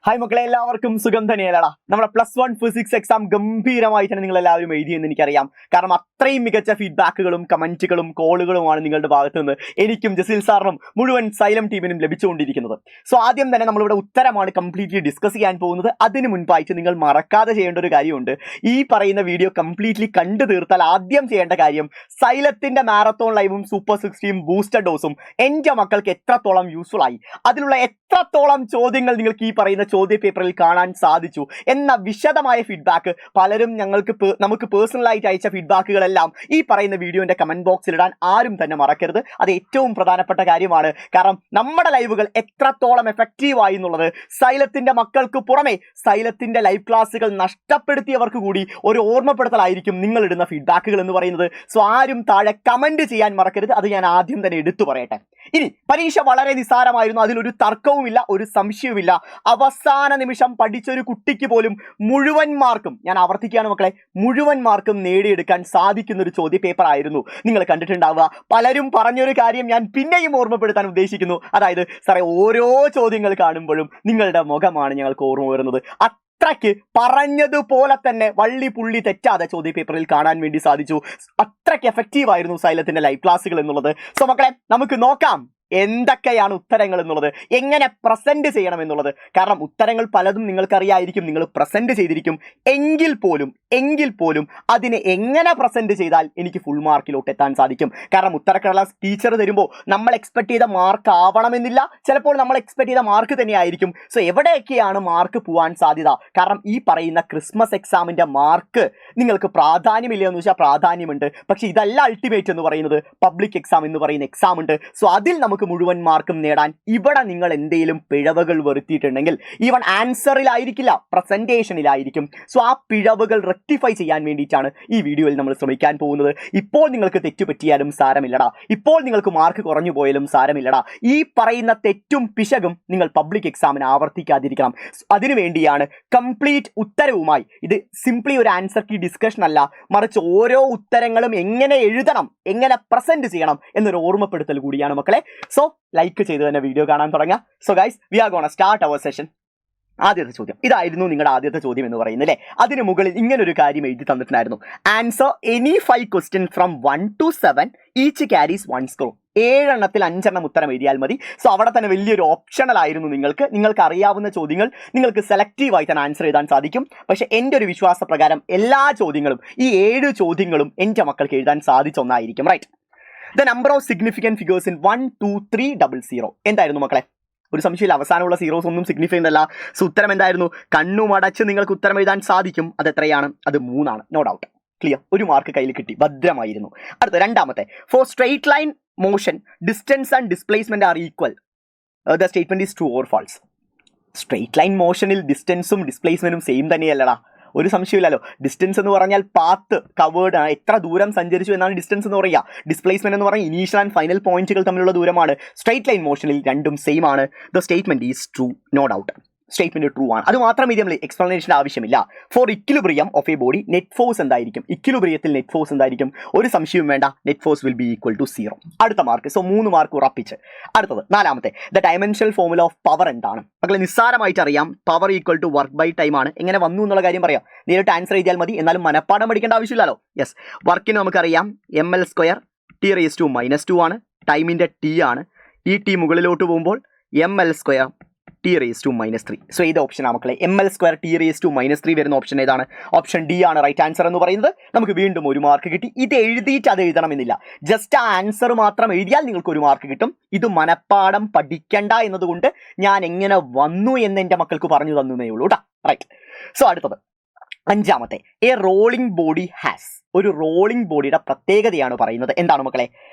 Hi മക്കളെ, എല്ലാവർക്കും സുഖം തന്നെയല്ലടാ. നമ്മുടെ +1 ഫിസിക്സ് എക്സാം ഗംഭീരമായി തന്നെ നിങ്ങൾ എല്ലാവരും എഴുതിയെന്ന് എനിക്കറിയാം. കാരണം അത്രയും മികച്ച ഫീഡ്ബാക്കുകളും കമന്റുകളും കോളുകളുമാണ് നിങ്ങളുടെ ഭാഗത്തു നിന്ന് എനിക്കും ജസീൽ സാറിനും മുഴുവൻ സൈലം ടീമിനും ലഭിച്ചുകൊണ്ടിരിക്കുന്നത്. സോ ആദ്യം തന്നെ നമ്മളിവിടെ ഉത്തരമാണ് കംപ്ലീറ്റ്ലി ഡിസ്കസ് ചെയ്യാൻ പോകുന്നത്. അതിന് മുൻപായിട്ട് നിങ്ങൾ മറക്കാതെ ചെയ്യേണ്ട ഒരു കാര്യമുണ്ട്. ഈ പറയുന്ന വീഡിയോ കംപ്ലീറ്റ്ലി കണ്ടു തീർത്താൽ ആദ്യം ചെയ്യേണ്ട കാര്യം സൈലത്തിന്റെ മാരത്തോൺ ലൈവും സൂപ്പർ 16 ബൂസ്റ്റർ ഡോസും എൻ്റെ മക്കൾക്ക് എത്രത്തോളം യൂസ്ഫുൾ ആയി, അതിലുള്ള എത്രത്തോളം ചോദ്യങ്ങൾ നിങ്ങൾക്ക് ഈ പറയുന്ന ചോദ്യ പേപ്പറിൽ കാണാൻ സാധിച്ചു എന്ന വിശദമായ ഫീഡ്ബാക്ക് പലരും നമുക്ക് പേഴ്സണലായിട്ട് അയച്ച ഫീഡ്ബാക്കുകളെല്ലാം ഈ പറയുന്ന വീഡിയോന്റെ കമന്റ് ബോക്സിൽ ഇടാൻ ആരും തന്നെ മറക്കരുത്. അത് ഏറ്റവും പ്രധാനപ്പെട്ട കാര്യമാണ്. കാരണം നമ്മുടെ ലൈവുകൾ എത്രത്തോളം എഫക്റ്റീവ് ആയി എന്നുള്ളത് സൈലത്തിന്റെ മക്കൾക്ക് പുറമെ സൈലത്തിന്റെ ലൈവ് ക്ലാസ്സുകൾ നഷ്ടപ്പെടുത്തിയവർക്ക് കൂടി ഒരു ഓർമ്മപ്പെടുത്തലായിരിക്കും നിങ്ങൾ ഇടുന്ന ഫീഡ്ബാക്കുകൾ എന്ന് പറയുന്നത്. സോ ആരും താഴെ കമന്റ് ചെയ്യാൻ മറക്കരുത്. അത് ഞാൻ ആദ്യം തന്നെ എടുത്തു പറയട്ടെ. ഇനി പരീക്ഷ വളരെ നിസ്സാരമായിരുന്നു, അതിലൊരു തർക്കവുമില്ല, ഒരു സംശയവുമില്ല. അവസാന നിമിഷം പഠിച്ചൊരു കുട്ടിക്ക് പോലും മുഴുവൻ മാർക്കും, ഞാൻ ആവർത്തിക്കുകയാണ് മക്കളെ, മുഴുവൻ മാർക്കും നേടിയെടുക്കാൻ സാധിക്കുന്ന ഒരു ചോദ്യ പേപ്പർ ആയിരുന്നു നിങ്ങൾ കണ്ടിട്ടുണ്ടാവുക. പലരും പറഞ്ഞൊരു കാര്യം ഞാൻ പിന്നെയും ഓർമ്മപ്പെടുത്താൻ ഉദ്ദേശിക്കുന്നു. അതായത് സാറേ, ഓരോ ചോദ്യങ്ങൾ കാണുമ്പോഴും നിങ്ങളുടെ മുഖമാണ് ഞങ്ങൾക്ക് ഓർമ്മ വരുന്നത്. അത്രയ്ക്ക് പറഞ്ഞതുപോലെ തന്നെ വള്ളി പുള്ളി തെറ്റാതെ ചോദ്യ പേപ്പറിൽ കാണാൻ വേണ്ടി സാധിച്ചു. അത്രയ്ക്ക് എഫക്റ്റീവ് ആയിരുന്നു സൈലത്തിന്റെ ലൈവ് ക്ലാസ്സുകൾ എന്നുള്ളത്. സോ മക്കളെ, നമുക്ക് നോക്കാം എന്തൊക്കെയാണ് ഉത്തരങ്ങൾ എന്നുള്ളത്, എങ്ങനെ പ്രസന്റ് ചെയ്യണം എന്നുള്ളത്. കാരണം ഉത്തരങ്ങൾ പലതും നിങ്ങൾക്കറിയായിരിക്കും, നിങ്ങൾ പ്രസന്റ് ചെയ്തിരിക്കും. എങ്കിൽ പോലും അതിനെ എങ്ങനെ പ്രസന്റ് ചെയ്താൽ എനിക്ക് ഫുൾ മാർക്കിലോട്ട് എത്താൻ സാധിക്കും. കാരണം ഉത്തരക്കടലാസ് ടീച്ചർ തരുമ്പോൾ നമ്മൾ എക്സ്പെക്ട് ചെയ്ത മാർക്ക് ആവണമെന്നില്ല, ചിലപ്പോൾ നമ്മൾ എക്സ്പെക്ട് ചെയ്ത മാർക്ക് തന്നെയായിരിക്കും. സോ എവിടെയൊക്കെയാണ് മാർക്ക് പോകാൻ സാധ്യത? കാരണം ഈ പറയുന്ന ക്രിസ്മസ് എക്സാമിന്റെ മാർക്ക് നിങ്ങൾക്ക് പ്രാധാന്യമില്ല എന്ന് വെച്ചാൽ പ്രാധാന്യമുണ്ട്. പക്ഷെ ഇതല്ല അൾട്ടിമേറ്റ് എന്ന് പറയുന്നത്. പബ്ലിക് എക്സാം എന്ന് പറയുന്ന എക്സാം ഉണ്ട്. സോ അതിൽ നമുക്ക് മുഴുവൻ മാർക്കും നേടാൻ ഇവിടെ നിങ്ങൾ എന്തെങ്കിലും പിഴവുകൾ വരുത്തിയിട്ടുണ്ടെങ്കിൽ, ഈവൻ ആൻസറിലായിരിക്കില്ല, പ്രസന്റേഷനിലായിരിക്കും. സോ ആ പിഴവുകൾ റെക്ടിഫൈ ചെയ്യാൻ വേണ്ടിയിട്ടാണ് ഈ വീഡിയോയിൽ നമ്മൾ ശ്രമിക്കാൻ പോകുന്നത്. ഇപ്പോൾ നിങ്ങൾക്ക് തെറ്റുപറ്റിയാലും സാരമില്ലടാ, ഇപ്പോൾ നിങ്ങൾക്ക് മാർക്ക് കുറഞ്ഞു പോയാലും സാരമില്ലടാ. ഈ പറയുന്ന തെറ്റും പിശകും നിങ്ങൾ പബ്ലിക് എക്സാമിന് ആവർത്തിക്കാതിരിക്കണം. അതിനുവേണ്ടിയാണ് കംപ്ലീറ്റ് ഉത്തരവുമായി. ഇത് സിംപ്ലി ഒരു ആൻസർ കീ ഡിസ്കഷൻ അല്ല, മറിച്ച് ഓരോ ഉത്തരങ്ങളും എങ്ങനെ എഴുതണം, എങ്ങനെ പ്രസന്റ് ചെയ്യണം എന്നൊരു ഓർമ്മപ്പെടുത്തൽ കൂടിയാണ് മക്കളെ. സോ ലൈക്ക് ചെയ്ത് തന്നെ വീഡിയോ കാണാൻ തുടങ്ങാം. So guys, we are gonna start our session. ആദ്യത്തെ ചോദ്യം ഇതായിരുന്നു, നിങ്ങളുടെ ആദ്യത്തെ ചോദ്യം എന്ന് പറയുന്നത് അല്ലേ. അതിന് മുകളിൽ ഇങ്ങനൊരു കാര്യം എഴുതി തന്നിട്ടുണ്ടായിരുന്നു. Answer any 5 question from 1 to 7 each carries 1 score. 7 എണ്ണത്തിൽ 5 എണ്ണം ഉത്തരം എഴുതിയാൽ മതി. സോ അവിടെ തന്നെ വലിയൊരു ഓപ്ഷണൽ ആയിരുന്നു. നിങ്ങൾക്ക് അറിയാവുന്ന ചോദ്യങ്ങൾ നിങ്ങൾക്ക് സെലക്റ്റീവായി തന്നെ ആൻസർ എഴുതാൻ സാധിക്കും. പക്ഷെ എൻ്റെ ഒരു വിശ്വാസപ്രകാരം എല്ലാ ചോദ്യങ്ങളും, ഈ 7 ചോദ്യങ്ങളും എൻ്റെ മക്കൾക്ക് എഴുതാൻ സാധിച്ച ഒന്നായിരിക്കും. Right. The number of significant figures in 1 2 3 00 എന്തായിരുന്നു മക്കളെ? ഒരു സംശയമില്ല, അവസാനമുള്ള സീറോസ് ഒന്നും സിഗ്നിഫിക്കൻ്റ് അല്ല. സോ ഉത്തരം എന്തായിരുന്നു? കണ്ണുമടച്ച് നിങ്ങൾക്ക് ഉത്തരം എഴുതാൻ സാധിക്കും. അത് എത്രയാണ്? അത് 3 ആണ്. No doubt. ക്ലിയർ. ഒരു മാർക്ക് കയ്യിൽ കിട്ടി, ഭദ്രമായിരുന്നു. അടുത്ത രണ്ടാമത്തെ, for straight line motion distance and displacement are equal. The statement is true or false. Straight line മോഷനിൽ ഡിസ്റ്റൻസും ഡിസ്പ്ലേസ്മെന്റും സെയിം തന്നെയല്ലടാ, ഒരു സംശയമില്ലല്ലോ. ഡിസ്റ്റൻസ് എന്ന് പറഞ്ഞാൽ പാത്ത് കവേർഡ് ആണ്, എത്ര ദൂരം സഞ്ചരിച്ചു എന്നാണ് ഡിസ്റ്റൻസ് എന്ന് പറയുക. ഡിസ്പ്ലേസ്മെന്റ് എന്ന് പറഞ്ഞാൽ ഇനീഷ്യൽ ആൻഡ് ഫൈനൽ പോയിന്റുകൾ തമ്മിലുള്ള ദൂരമാണ്. സ്ട്രെയിറ്റ് ലൈൻ മോഷനിൽ രണ്ടും സെയിം ആണ്. The statement is true, no doubt. Statement true ആണ്. അത് മാത്രം ഇത് നമ്മൾ എക്സ്പ്ലനേഷൻ ആവശ്യമില്ല. For equilibrium of a body net force എന്തായിരിക്കും? ഇക്വിലിബ്രിയത്തിൽ നെറ്റ് ഫോഴ്സ് എന്തായിരിക്കും? ഒരു സംശയവും വേണ്ട, net force will be equal to 0. അടുത്ത മാർക്ക്. സോ 3 മാർക്ക് ഉറപ്പിച്ച്. അടുത്തത് നാലാമത്തെ, the dimensional formula of power എന്താണ്? മക്കളെ നിസ്സാരമായിട്ട് അറിയാം, power equal to work by time ആണ്. എങ്ങനെ വന്നു എന്നുള്ള കാര്യം പറയാം, നേരിട്ട് ആൻസർ ചെയ്താൽ മതി. എന്നാലും മനപ്പാഠം പഠിക്കേണ്ട ആവശ്യമില്ലല്ലോ. യെസ്, വർക്കിന് നമുക്കറിയാം ml² T⁻² ആണ്. ടൈമിന്റെ ടി ആണ്. ഈ ടി മുകളിലോട്ട് പോകുമ്പോൾ ml² T⁻3. സോ ഏത് ഓപ്ഷനാണ് മക്കളെ? ml² T⁻3 വരുന്ന ഓപ്ഷൻ ഏതാണ്? ഓപ്ഷൻ ഡി ആണ് റൈറ്റ് ആൻസർ എന്ന് പറയുന്നത്. നമുക്ക് വീണ്ടും ഒരു മാർക്ക് കിട്ടി. ഇത് എഴുതിയിട്ട് അത് എഴുതണമെന്നില്ല, ജസ്റ്റ് ആ ആൻസർ മാത്രം എഴുതിയാൽ നിങ്ങൾക്ക് ഒരു മാർക്ക് കിട്ടും. ഇത് മനപ്പാഠം പഠിക്കണ്ട എന്നതുകൊണ്ട് ഞാൻ എങ്ങനെ വന്നു എന്ന് എൻ്റെ മക്കൾക്ക് പറഞ്ഞു തന്നേ ഉള്ളൂ കേട്ടോ. റൈറ്റ്. സോ അടുത്തത് അഞ്ചാമത്തെ, എ റോളിംഗ് ബോഡി ഹാസ്. ഒരു റോളിംഗ് ബോഡിയുടെ പ്രത്യേകതയാണ് പറയുന്നത്. എന്താണ് മക്കളെ?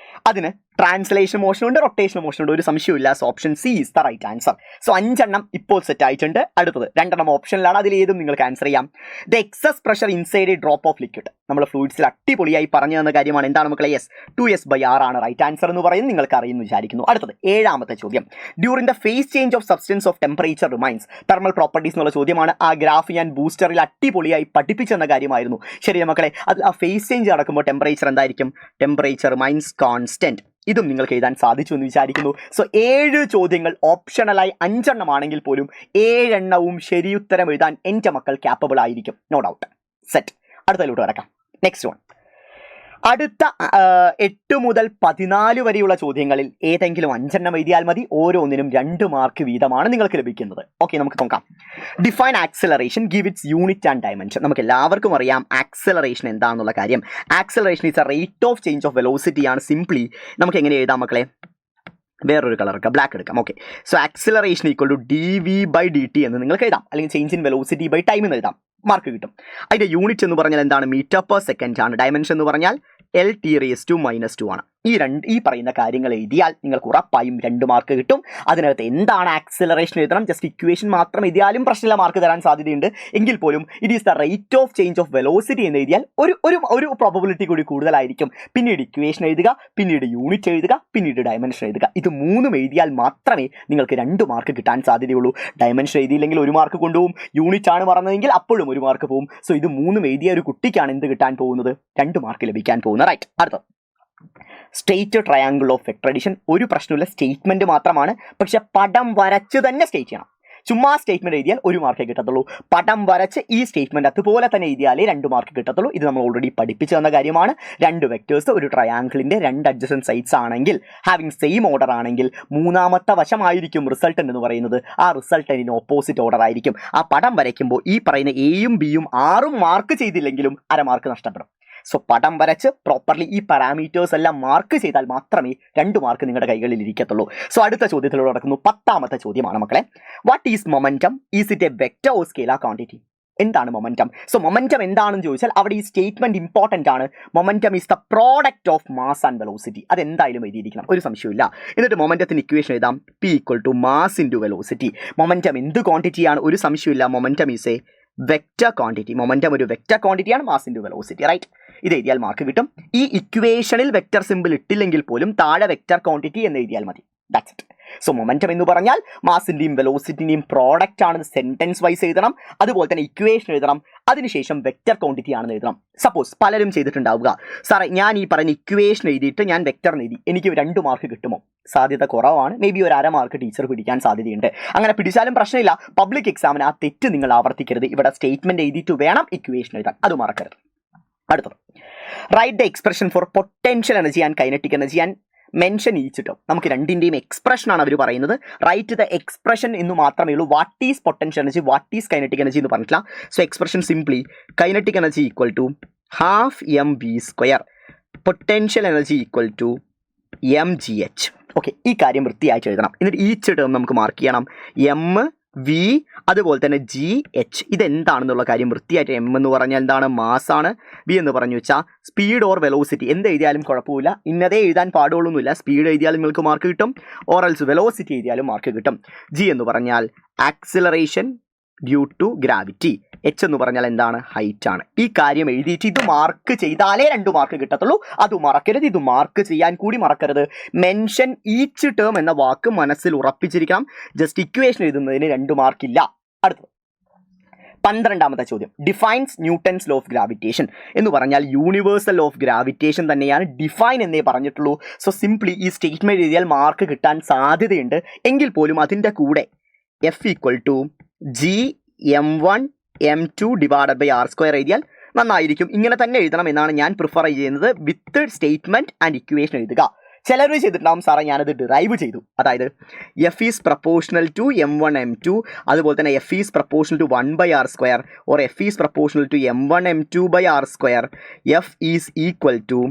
അതിന് ട്രാൻസ്ലേഷൻ മോഷൻ ഉണ്ട്, റൊട്ടേഷൻ മോഷൻ ഉണ്ട്, ഒരു സംശയമില്ല. So option C is the right answer. So 5 എണ്ണം ഇപ്പോൾ സെറ്റ് ആയിട്ടുണ്ട്. അടുത്തത് 2 എണ്ണം ഓപ്ഷനിലാണ്, അതിലേതും നിങ്ങൾക്ക് ആൻസർ ചെയ്യാം. The excess pressure inside a drop of liquid. നമ്മൾ ഫ്ലൂയിഡ്സിൽ അടിപൊളിയായി പറഞ്ഞു തന്ന കാര്യമാണ്. എന്താണ് മക്കളെ? യെസ്, 2s/r ആണ് റൈറ്റ് ആൻസർ എന്ന് പറയുന്നത്. നിങ്ങൾക്ക് അറിയുന്നു വിചാരിക്കുന്നു. അടുത്തത് 7ാമത്തെ ചോദ്യം, during the phase change of substance of temperature remains thermal properties എന്നുള്ള ചോദ്യമാണ്. ആ ഗ്രാഫ് ഞാൻ ബൂസ്റ്ററിൽ അടിപൊളിയായി പഠിപ്പിച്ചെന്ന കാര്യമായിരുന്നു. ശരിയാ മക്കളെ, അത് ആ ഫേസ് ചേഞ്ച് നടക്കുമ്പോൾ ടെമ്പറേച്ചർ എന്തായിരിക്കും? Temperature remains constant. ഇതും നിങ്ങൾക്ക് എഴുതാൻ സാധിച്ചു എന്ന് വിചാരിക്കുന്നു. സോ 7 ചോദ്യങ്ങൾ ഓപ്ഷണലായി 5 എണ്ണമാണെങ്കിൽ പോലും 7 എണ്ണവും ശരിയുത്തരം എഴുതാൻ എൻ്റെ മക്കൾ ക്യാപ്പബിൾ ആയിരിക്കും, നോ ഡൗട്ട്. സെറ്റ്. അടുത്തതിലോട്ട് കിടക്കാം. Next one. അടുത്ത 8 മുതൽ 14 വരെയുള്ള ചോദ്യങ്ങളിൽ ഏതെങ്കിലും 5 എണ്ണം എഴുതിയാൽ മതി. ഓരോന്നിനും 2 മാർക്ക് വീതമാണ് നിങ്ങൾക്ക് ലഭിക്കുന്നത്. ഓക്കെ, നമുക്ക് നോക്കാം. Define acceleration, give its unit and dimension. നമുക്ക് എല്ലാവർക്കും അറിയാം ആക്സലറേഷൻ എന്താണെന്നുള്ള കാര്യം. Acceleration is a rate of change of velocity ആണ്. സിംപ്ലി നമുക്ക് എങ്ങനെ എഴുതാം മക്കളെ? വേറൊരു കളർ എടുക്കാം, ബ്ലാക്ക് എടുക്കാം. Okay, so acceleration equal to dv/dt എന്ന് നിങ്ങൾക്ക് എഴുതാം, അല്ലെങ്കിൽ change in velocity by time എന്ന് എഴുതാം. മാർക്ക് കിട്ടും. അതിന്റെ യൂണിറ്റ് എന്ന് പറഞ്ഞാൽ എന്താണ്? മീറ്റർ പെർ സെക്കൻഡ് ആണ്. ഡയമെൻഷൻ എന്ന് പറഞ്ഞാൽ L(t⁻²) ആണ്. ഈ പറയുന്ന കാര്യങ്ങൾ എഴുതിയാൽ നിങ്ങൾക്ക് ഉറപ്പായും 2 മാർക്ക് കിട്ടും. അതിനകത്ത് എന്താണ് ആക്സിലറേഷൻ എഴുതണം. ജസ്റ്റ് ഇക്വേഷൻ മാത്രം എഴുതിയാലും പ്രശ്നമില്ല, മാർക്ക് തരാൻ സാധ്യതയുണ്ട്. എങ്കിൽ പോലും it is the rate of change of velocity എന്ന് എഴുതിയാൽ ഒരു പ്രോബബിലിറ്റി കൂടി കൂടുതലായിരിക്കും. പിന്നീട് ഇക്വേഷൻ എഴുതുക, പിന്നീട് യൂണിറ്റ് എഴുതുക, പിന്നീട് ഡയമെൻഷൻ എഴുതുക. ഇത് 3 എഴുതിയാൽ മാത്രമേ നിങ്ങൾക്ക് 2 മാർക്ക് കിട്ടാൻ സാധ്യതയുള്ളൂ. ഡയമെൻഷൻ എഴുതിയില്ലെങ്കിൽ 1 മാർക്ക് കൊണ്ടുപോകും. യൂണിറ്റ് ആണ് പറഞ്ഞതെങ്കിൽ അപ്പോഴും 1 മാർക്ക് പോകും. സോ ഇത് 3 എഴുതിയ ഒരു കുട്ടിക്കാണ് എന്ത് കിട്ടാൻ പോകുന്നത്? 2 മാർക്ക് ലഭിക്കാൻ പോകുന്നത്. റൈറ്റ്. അടുത്ത state triangle of vector addition. ഒരു പ്രശ്നമില്ല, സ്റ്റേറ്റ്മെന്റ് മാത്രമാണ്. പക്ഷെ പടം വരച്ച് തന്നെ സ്റ്റേറ്റ് ചെയ്യണം. ചുമ്മാ സ്റ്റേറ്റ്മെന്റ് എഴുതിയാൽ 1 മാർക്കേ കിട്ടത്തുള്ളൂ. പടം വരച്ച് ഈ സ്റ്റേറ്റ്മെന്റ് അതുപോലെ തന്നെ എഴുതിയാലേ 2 മാർക്ക് കിട്ടത്തുള്ളൂ. ഇത് നമ്മൾ ഓൾറെഡി പഠിപ്പിച്ചു തന്ന കാര്യമാണ്. 2 വെക്ടേഴ്സ് ഒരു ട്രയാങ്കിളിന്റെ 2 അഡ്ജസന്റ് സൈഡ്സ് ആണെങ്കിൽ, ഹാവിംഗ് സെയിം ഓർഡർ ആണെങ്കിൽ, 3ാമത്തെ വശമായിരിക്കും റിസൾട്ടന്റ് എന്ന് പറയുന്നത്. ആ റിസൾട്ടന്റിന് ഓപ്പോസിറ്റ് ഓർഡർ ആയിരിക്കും. ആ പടം വരയ്ക്കുമ്പോൾ ഈ പറയുന്ന എയും ബിയും 6ഉം മാർക്ക് ചെയ്തില്ലെങ്കിലും 1/2 മാർക്ക് നഷ്ടപ്പെടും. സോ പടം വരച്ച് പ്രോപ്പർലി ഈ പാരാമീറ്റേഴ്സ് എല്ലാം മാർക്ക് ചെയ്താൽ മാത്രമേ 2 മാർക്ക് നിങ്ങളുടെ കൈകളിൽ ഇരിക്കത്തുള്ളൂ. സോ അടുത്ത ചോദ്യത്തിലൂടെ നടക്കുന്നു. 10ാമത്തെ ചോദ്യമാണ് മക്കളെ. What is momentum? Is it A vector or scalar quantity? എന്താണ് മൊമെന്റം? സോ മൊമെന്റം എന്താണെന്ന് ചോദിച്ചാൽ അവിടെ ഈ സ്റ്റേറ്റ്മെന്റ് ഇമ്പോർട്ടന്റ് ആണ്. Momentum is the product of mass and velocity. അതെന്തായാലും എഴുതിയിരിക്കണം, ഒരു സംശയമില്ല. എന്നിട്ട് മൊമെന്റത്തിന് ഇക്വേഷൻ എഴുതാം, P = mass into velocity. Momentum എന്ത് ക്വാണ്ടിറ്റിയാണ്? ഒരു സംശയമില്ല, momentum is A vector quantity. Momentum ഒരു vector ക്വാണ്ടിറ്റിയാണ്, mass into velocity. Right. ഇത് എഴുതിയാൽ മാർക്ക് കിട്ടും. ഈ ഇക്വേഷനിൽ വെക്ടർ സിമ്പിൾ ഇട്ടില്ലെങ്കിൽ പോലും താഴെ വെക്ടർ ക്വാണ്ടിറ്റി എന്ന് എഴുതിയാൽ മതി. That's it. സോ മൊമെന്റം എന്ന് പറഞ്ഞാൽ മാസിന്റെയും വെലോസിറ്റിന്റെയും പ്രോഡക്റ്റ് ആണെന്ന് സെന്റൻസ് വൈസ് എഴുതണം. അതുപോലെ തന്നെ ഇക്വേഷൻ എഴുതണം. അതിനുശേഷം വെക്ടർ ക്വാണ്ടിറ്റി ആണെന്ന് എഴുതണം. സപ്പോസ് പലരും ചെയ്തിട്ടുണ്ടാവുക, സാറേ ഞാൻ ഈ പറഞ്ഞ ഇക്വേഷൻ എഴുതിയിട്ട് ഞാൻ വെക്ടർ എഴുതി, എനിക്ക് 2 മാർക്ക് കിട്ടുമോ? സാധ്യത കുറവാണ്. മേ ബി ഒരു 1/2 മാർക്ക് ടീച്ചർ പിടിക്കാൻ സാധ്യതയുണ്ട്. അങ്ങനെ പിടിച്ചാലും പ്രശ്നമില്ല. പബ്ലിക് എക്സാമിന് ആ തെറ്റ് നിങ്ങൾ ആവർത്തിക്കരുത്. ഇവിടെ സ്റ്റേറ്റ്മെന്റ് എഴുതിയിട്ട് വേണം ഇക്വേഷൻ എഴുതാൻ, അത് മറക്കരുത്. അടുത്തത്, write the expression for potential energy and kinetic energy and mention each term. നമുക്ക് 2ന്റെയും എക്സ്പ്രഷൻ ആണ് അവർ പറയുന്നത്. റൈറ്റ് ദ എക്സ്പ്രഷൻ എന്ന് മാത്രമേ ഉള്ളൂ. What is potential energy, what is kinetic energy എന്ന് പറഞ്ഞിട്ടില്ല. So expression simply kinetic energy equal to ½mv², potential energy equal to mgh. Okay, ഈ കാര്യം വൃത്തിയായിട്ട് എഴുതണം. എന്നിട്ട് ഈച്ച് ടേം നമുക്ക് മാർക്ക് ചെയ്യണം. mv അതുപോലെ തന്നെ gh. ഇതെന്താണെന്നുള്ള കാര്യം വൃത്തിയായിട്ട്. m എന്ന് പറഞ്ഞാൽ എന്താണ്? മാസ് ആണ്. v എന്ന് പറഞ്ഞു വെച്ചാൽ സ്പീഡ് ഓർ വെലോസിറ്റി. എന്ത് എഴുതിയാലും കുഴപ്പമില്ല, ഇന്നതേ എഴുതാൻ പാടുള്ളൊന്നുമില്ല. സ്പീഡ് എഴുതിയാലും നിങ്ങൾക്ക് മാർക്ക് കിട്ടും, ഓറൽസ് വെലോസിറ്റി എഴുതിയാലും മാർക്ക് കിട്ടും. g എന്ന് പറഞ്ഞാൽ acceleration due to gravity. h എന്ന് പറഞ്ഞാൽ എന്താണ്? ഹൈറ്റ് ആണ്. ഈ കാര്യം എഴുതിയിട്ട് ഇത് മാർക്ക് ചെയ്താലേ 2 മാർക്ക് കിട്ടത്തുള്ളൂ. അത് മറക്കരുത്, ഇത് മാർക്ക് ചെയ്യാൻ കൂടി മറക്കരുത്. മെൻഷൻ ഈച്ച് ടേം എന്ന വാക്ക് മനസ്സിൽ ഉറപ്പിച്ചിരിക്കണം. ജസ്റ്റ് ഇക്വേഷൻ എഴുതുന്നതിന് 2 മാർക്കില്ല. അടുത്തത് 12ാമത്തെ ചോദ്യം. Defines Newton's law of gravitation എന്ന് പറഞ്ഞാൽ യൂണിവേഴ്സൽ ലോ ഓഫ് ഗ്രാവിറ്റേഷൻ തന്നെയാണ്. ഡിഫൈൻ എന്നേ പറഞ്ഞിട്ടുള്ളൂ. സോ സിംപ്ലി ഈ സ്റ്റേറ്റ്മെന്റ് എഴുതിയാൽ മാർക്ക് കിട്ടാൻ സാധ്യതയുണ്ട്. എങ്കിൽ പോലും അതിൻ്റെ കൂടെ F = Gm1m2/r² എഴുതിയാൽ നന്നായിരിക്കും. ഇങ്ങനെ തന്നെ എഴുതണം എന്നാണ് ഞാൻ പ്രിഫർ ചെയ്യുന്നത്. വിത്ത് സ്റ്റേറ്റ്മെന്റ് ആൻഡ് ഇക്വേഷൻ എഴുതുക. ചിലർ ചെയ്തിട്ടുണ്ടാവും, സാറേ ഞാനത് ഡിറൈവ് ചെയ്തു. അതായത് F is proportional to m1 m2, അതുപോലെ തന്നെ F is proportional to 1/r², or F is proportional to m1 m2/r². F is equal to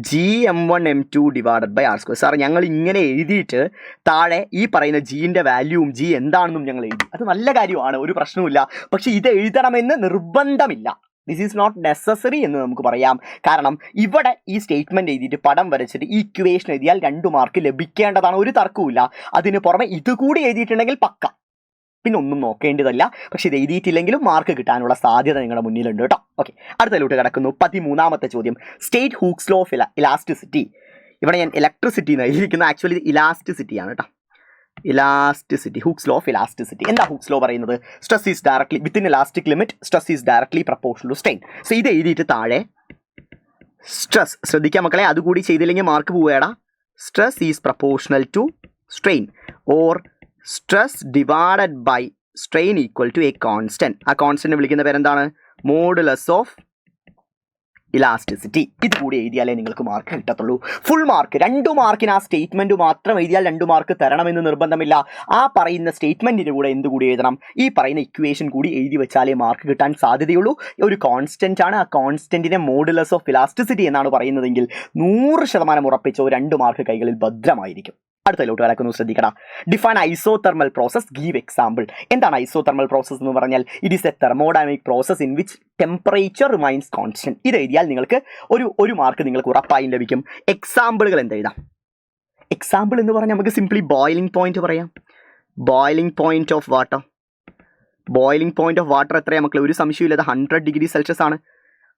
Gm1m2/r². Sir ഞങ്ങൾ ഇങ്ങനെ എഴുതിയിട്ട് താഴെ ഈ പറയുന്ന ജിന്റെ വാല്യൂവും ജി എന്താണെന്നും ഞങ്ങൾ എഴുതി. അത് നല്ല കാര്യമാണ്, ഒരു പ്രശ്നവുമില്ല. പക്ഷെ ഇത് എഴുതണമെന്ന് നിർബന്ധമില്ല. ദിസ് ഈസ് നോട്ട് നെസസറി എന്ന് നമുക്ക് പറയാം. കാരണം ഇവിടെ ഈ സ്റ്റേറ്റ്മെന്റ് എഴുതിയിട്ട് പടം വരച്ചിട്ട് ഈ ഇക്വേഷൻ എഴുതിയാൽ 2 മാർക്ക് ലഭിക്കേണ്ടതാണ്, ഒരു തർക്കവുമില്ല. അതിന് പുറമെ ഇതുകൂടി എഴുതിയിട്ടുണ്ടെങ്കിൽ പക്ക, പിന്നെ ഒന്നും നോക്കേണ്ടതല്ല. പക്ഷെ ഇത് എഴുതിയിട്ടില്ലെങ്കിലും മാർക്ക് കിട്ടാനുള്ള സാധ്യത നിങ്ങളുടെ മുന്നിലുണ്ട് കേട്ടോ. ഓക്കെ, അടുത്തതിലോട്ട് കിടക്കുന്നു. 13ാമത്തെ ചോദ്യം. State Hooke's law of elasticity. ഇവിടെ ഞാൻ ഇലക്ട്രിസിറ്റി എന്ന് എഴുതിയിരിക്കുന്നത്, ആക്ച്വലി ഇത് ഇലാസ്റ്റിസിറ്റിയാണ് കേട്ടോ. Elasticity, Hooke's law of elasticity. എന്താ ഹൂക്സ് ലോ പറയുന്നത്? Stress is directly within elastic limit, stress is directly proportional to strain. So ഇത് എഴുതിയിട്ട് താഴെ സ്ട്രെസ്, ശ്രദ്ധിക്കാം മക്കളെ, അതുകൂടി ചെയ്തില്ലെങ്കിൽ മാർക്ക് പോവുകയാടാ. Stress is proportional to strain or stress divided by strain equal to a constant. ആ കോൺസ്റ്റൻറ്റ് വിളിക്കുന്ന പേരെന്താണ്? Modulus of elasticity. ഇത് കൂടി എഴുതിയാലേ നിങ്ങൾക്ക് മാർക്ക് കിട്ടത്തുള്ളൂ. ഫുൾ മാർക്ക് 2 മാർക്കിന് ആ സ്റ്റേറ്റ്മെൻറ്റ് മാത്രം എഴുതിയാൽ 2 മാർക്ക് തരണമെന്ന് നിർബന്ധമില്ല. ആ പറയുന്ന സ്റ്റേറ്റ്മെൻറ്റിൻ്റെ കൂടെ എന്തുകൂടി എഴുതണം? ഈ പറയുന്ന ഇക്വേഷൻ കൂടി എഴുതി വെച്ചാലേ മാർക്ക് കിട്ടാൻ സാധ്യതയുള്ളൂ. ഒരു കോൺസ്റ്റൻ്റ് ആണ്. ആ കോൺസ്റ്റൻറ്റിനെ മോഡുലസ് ഓഫ് ഇലാസ്റ്റിസിറ്റി എന്നാണ് പറയുന്നതെങ്കിൽ 100% ഉറപ്പിച്ചോ 2 മാർക്ക് കൈകളിൽ ഭദ്രമായിരിക്കും. അടുത്തതിലോട്ട് കിടക്കുന്നു, ശ്രദ്ധിക്കടാ. Define isothermal process, give example. എന്താണ് ഐസോതെർമൽ പ്രോസസ് എന്ന് പറഞ്ഞാൽ? It is a thermodynamic process in which temperature remains constant. ഇത് എഴുതിയാൽ നിങ്ങൾക്ക് ഒരു മാർക്ക് നിങ്ങൾക്ക് ഉറപ്പായും ലഭിക്കും. എക്സാമ്പിളുകൾ എന്തെഴുതാം? എക്സാമ്പിൾ എന്ന് പറഞ്ഞാൽ നമുക്ക് സിംപ്ലി ബോയിലിംഗ് പോയിന്റ് പറയാം. Boiling point of water. Boiling point of water എത്രയാണ് മക്കളെ? ഒരു സംശയമില്ലാതെ 100 ഡിഗ്രി സെൽഷ്യസ് ആണ്.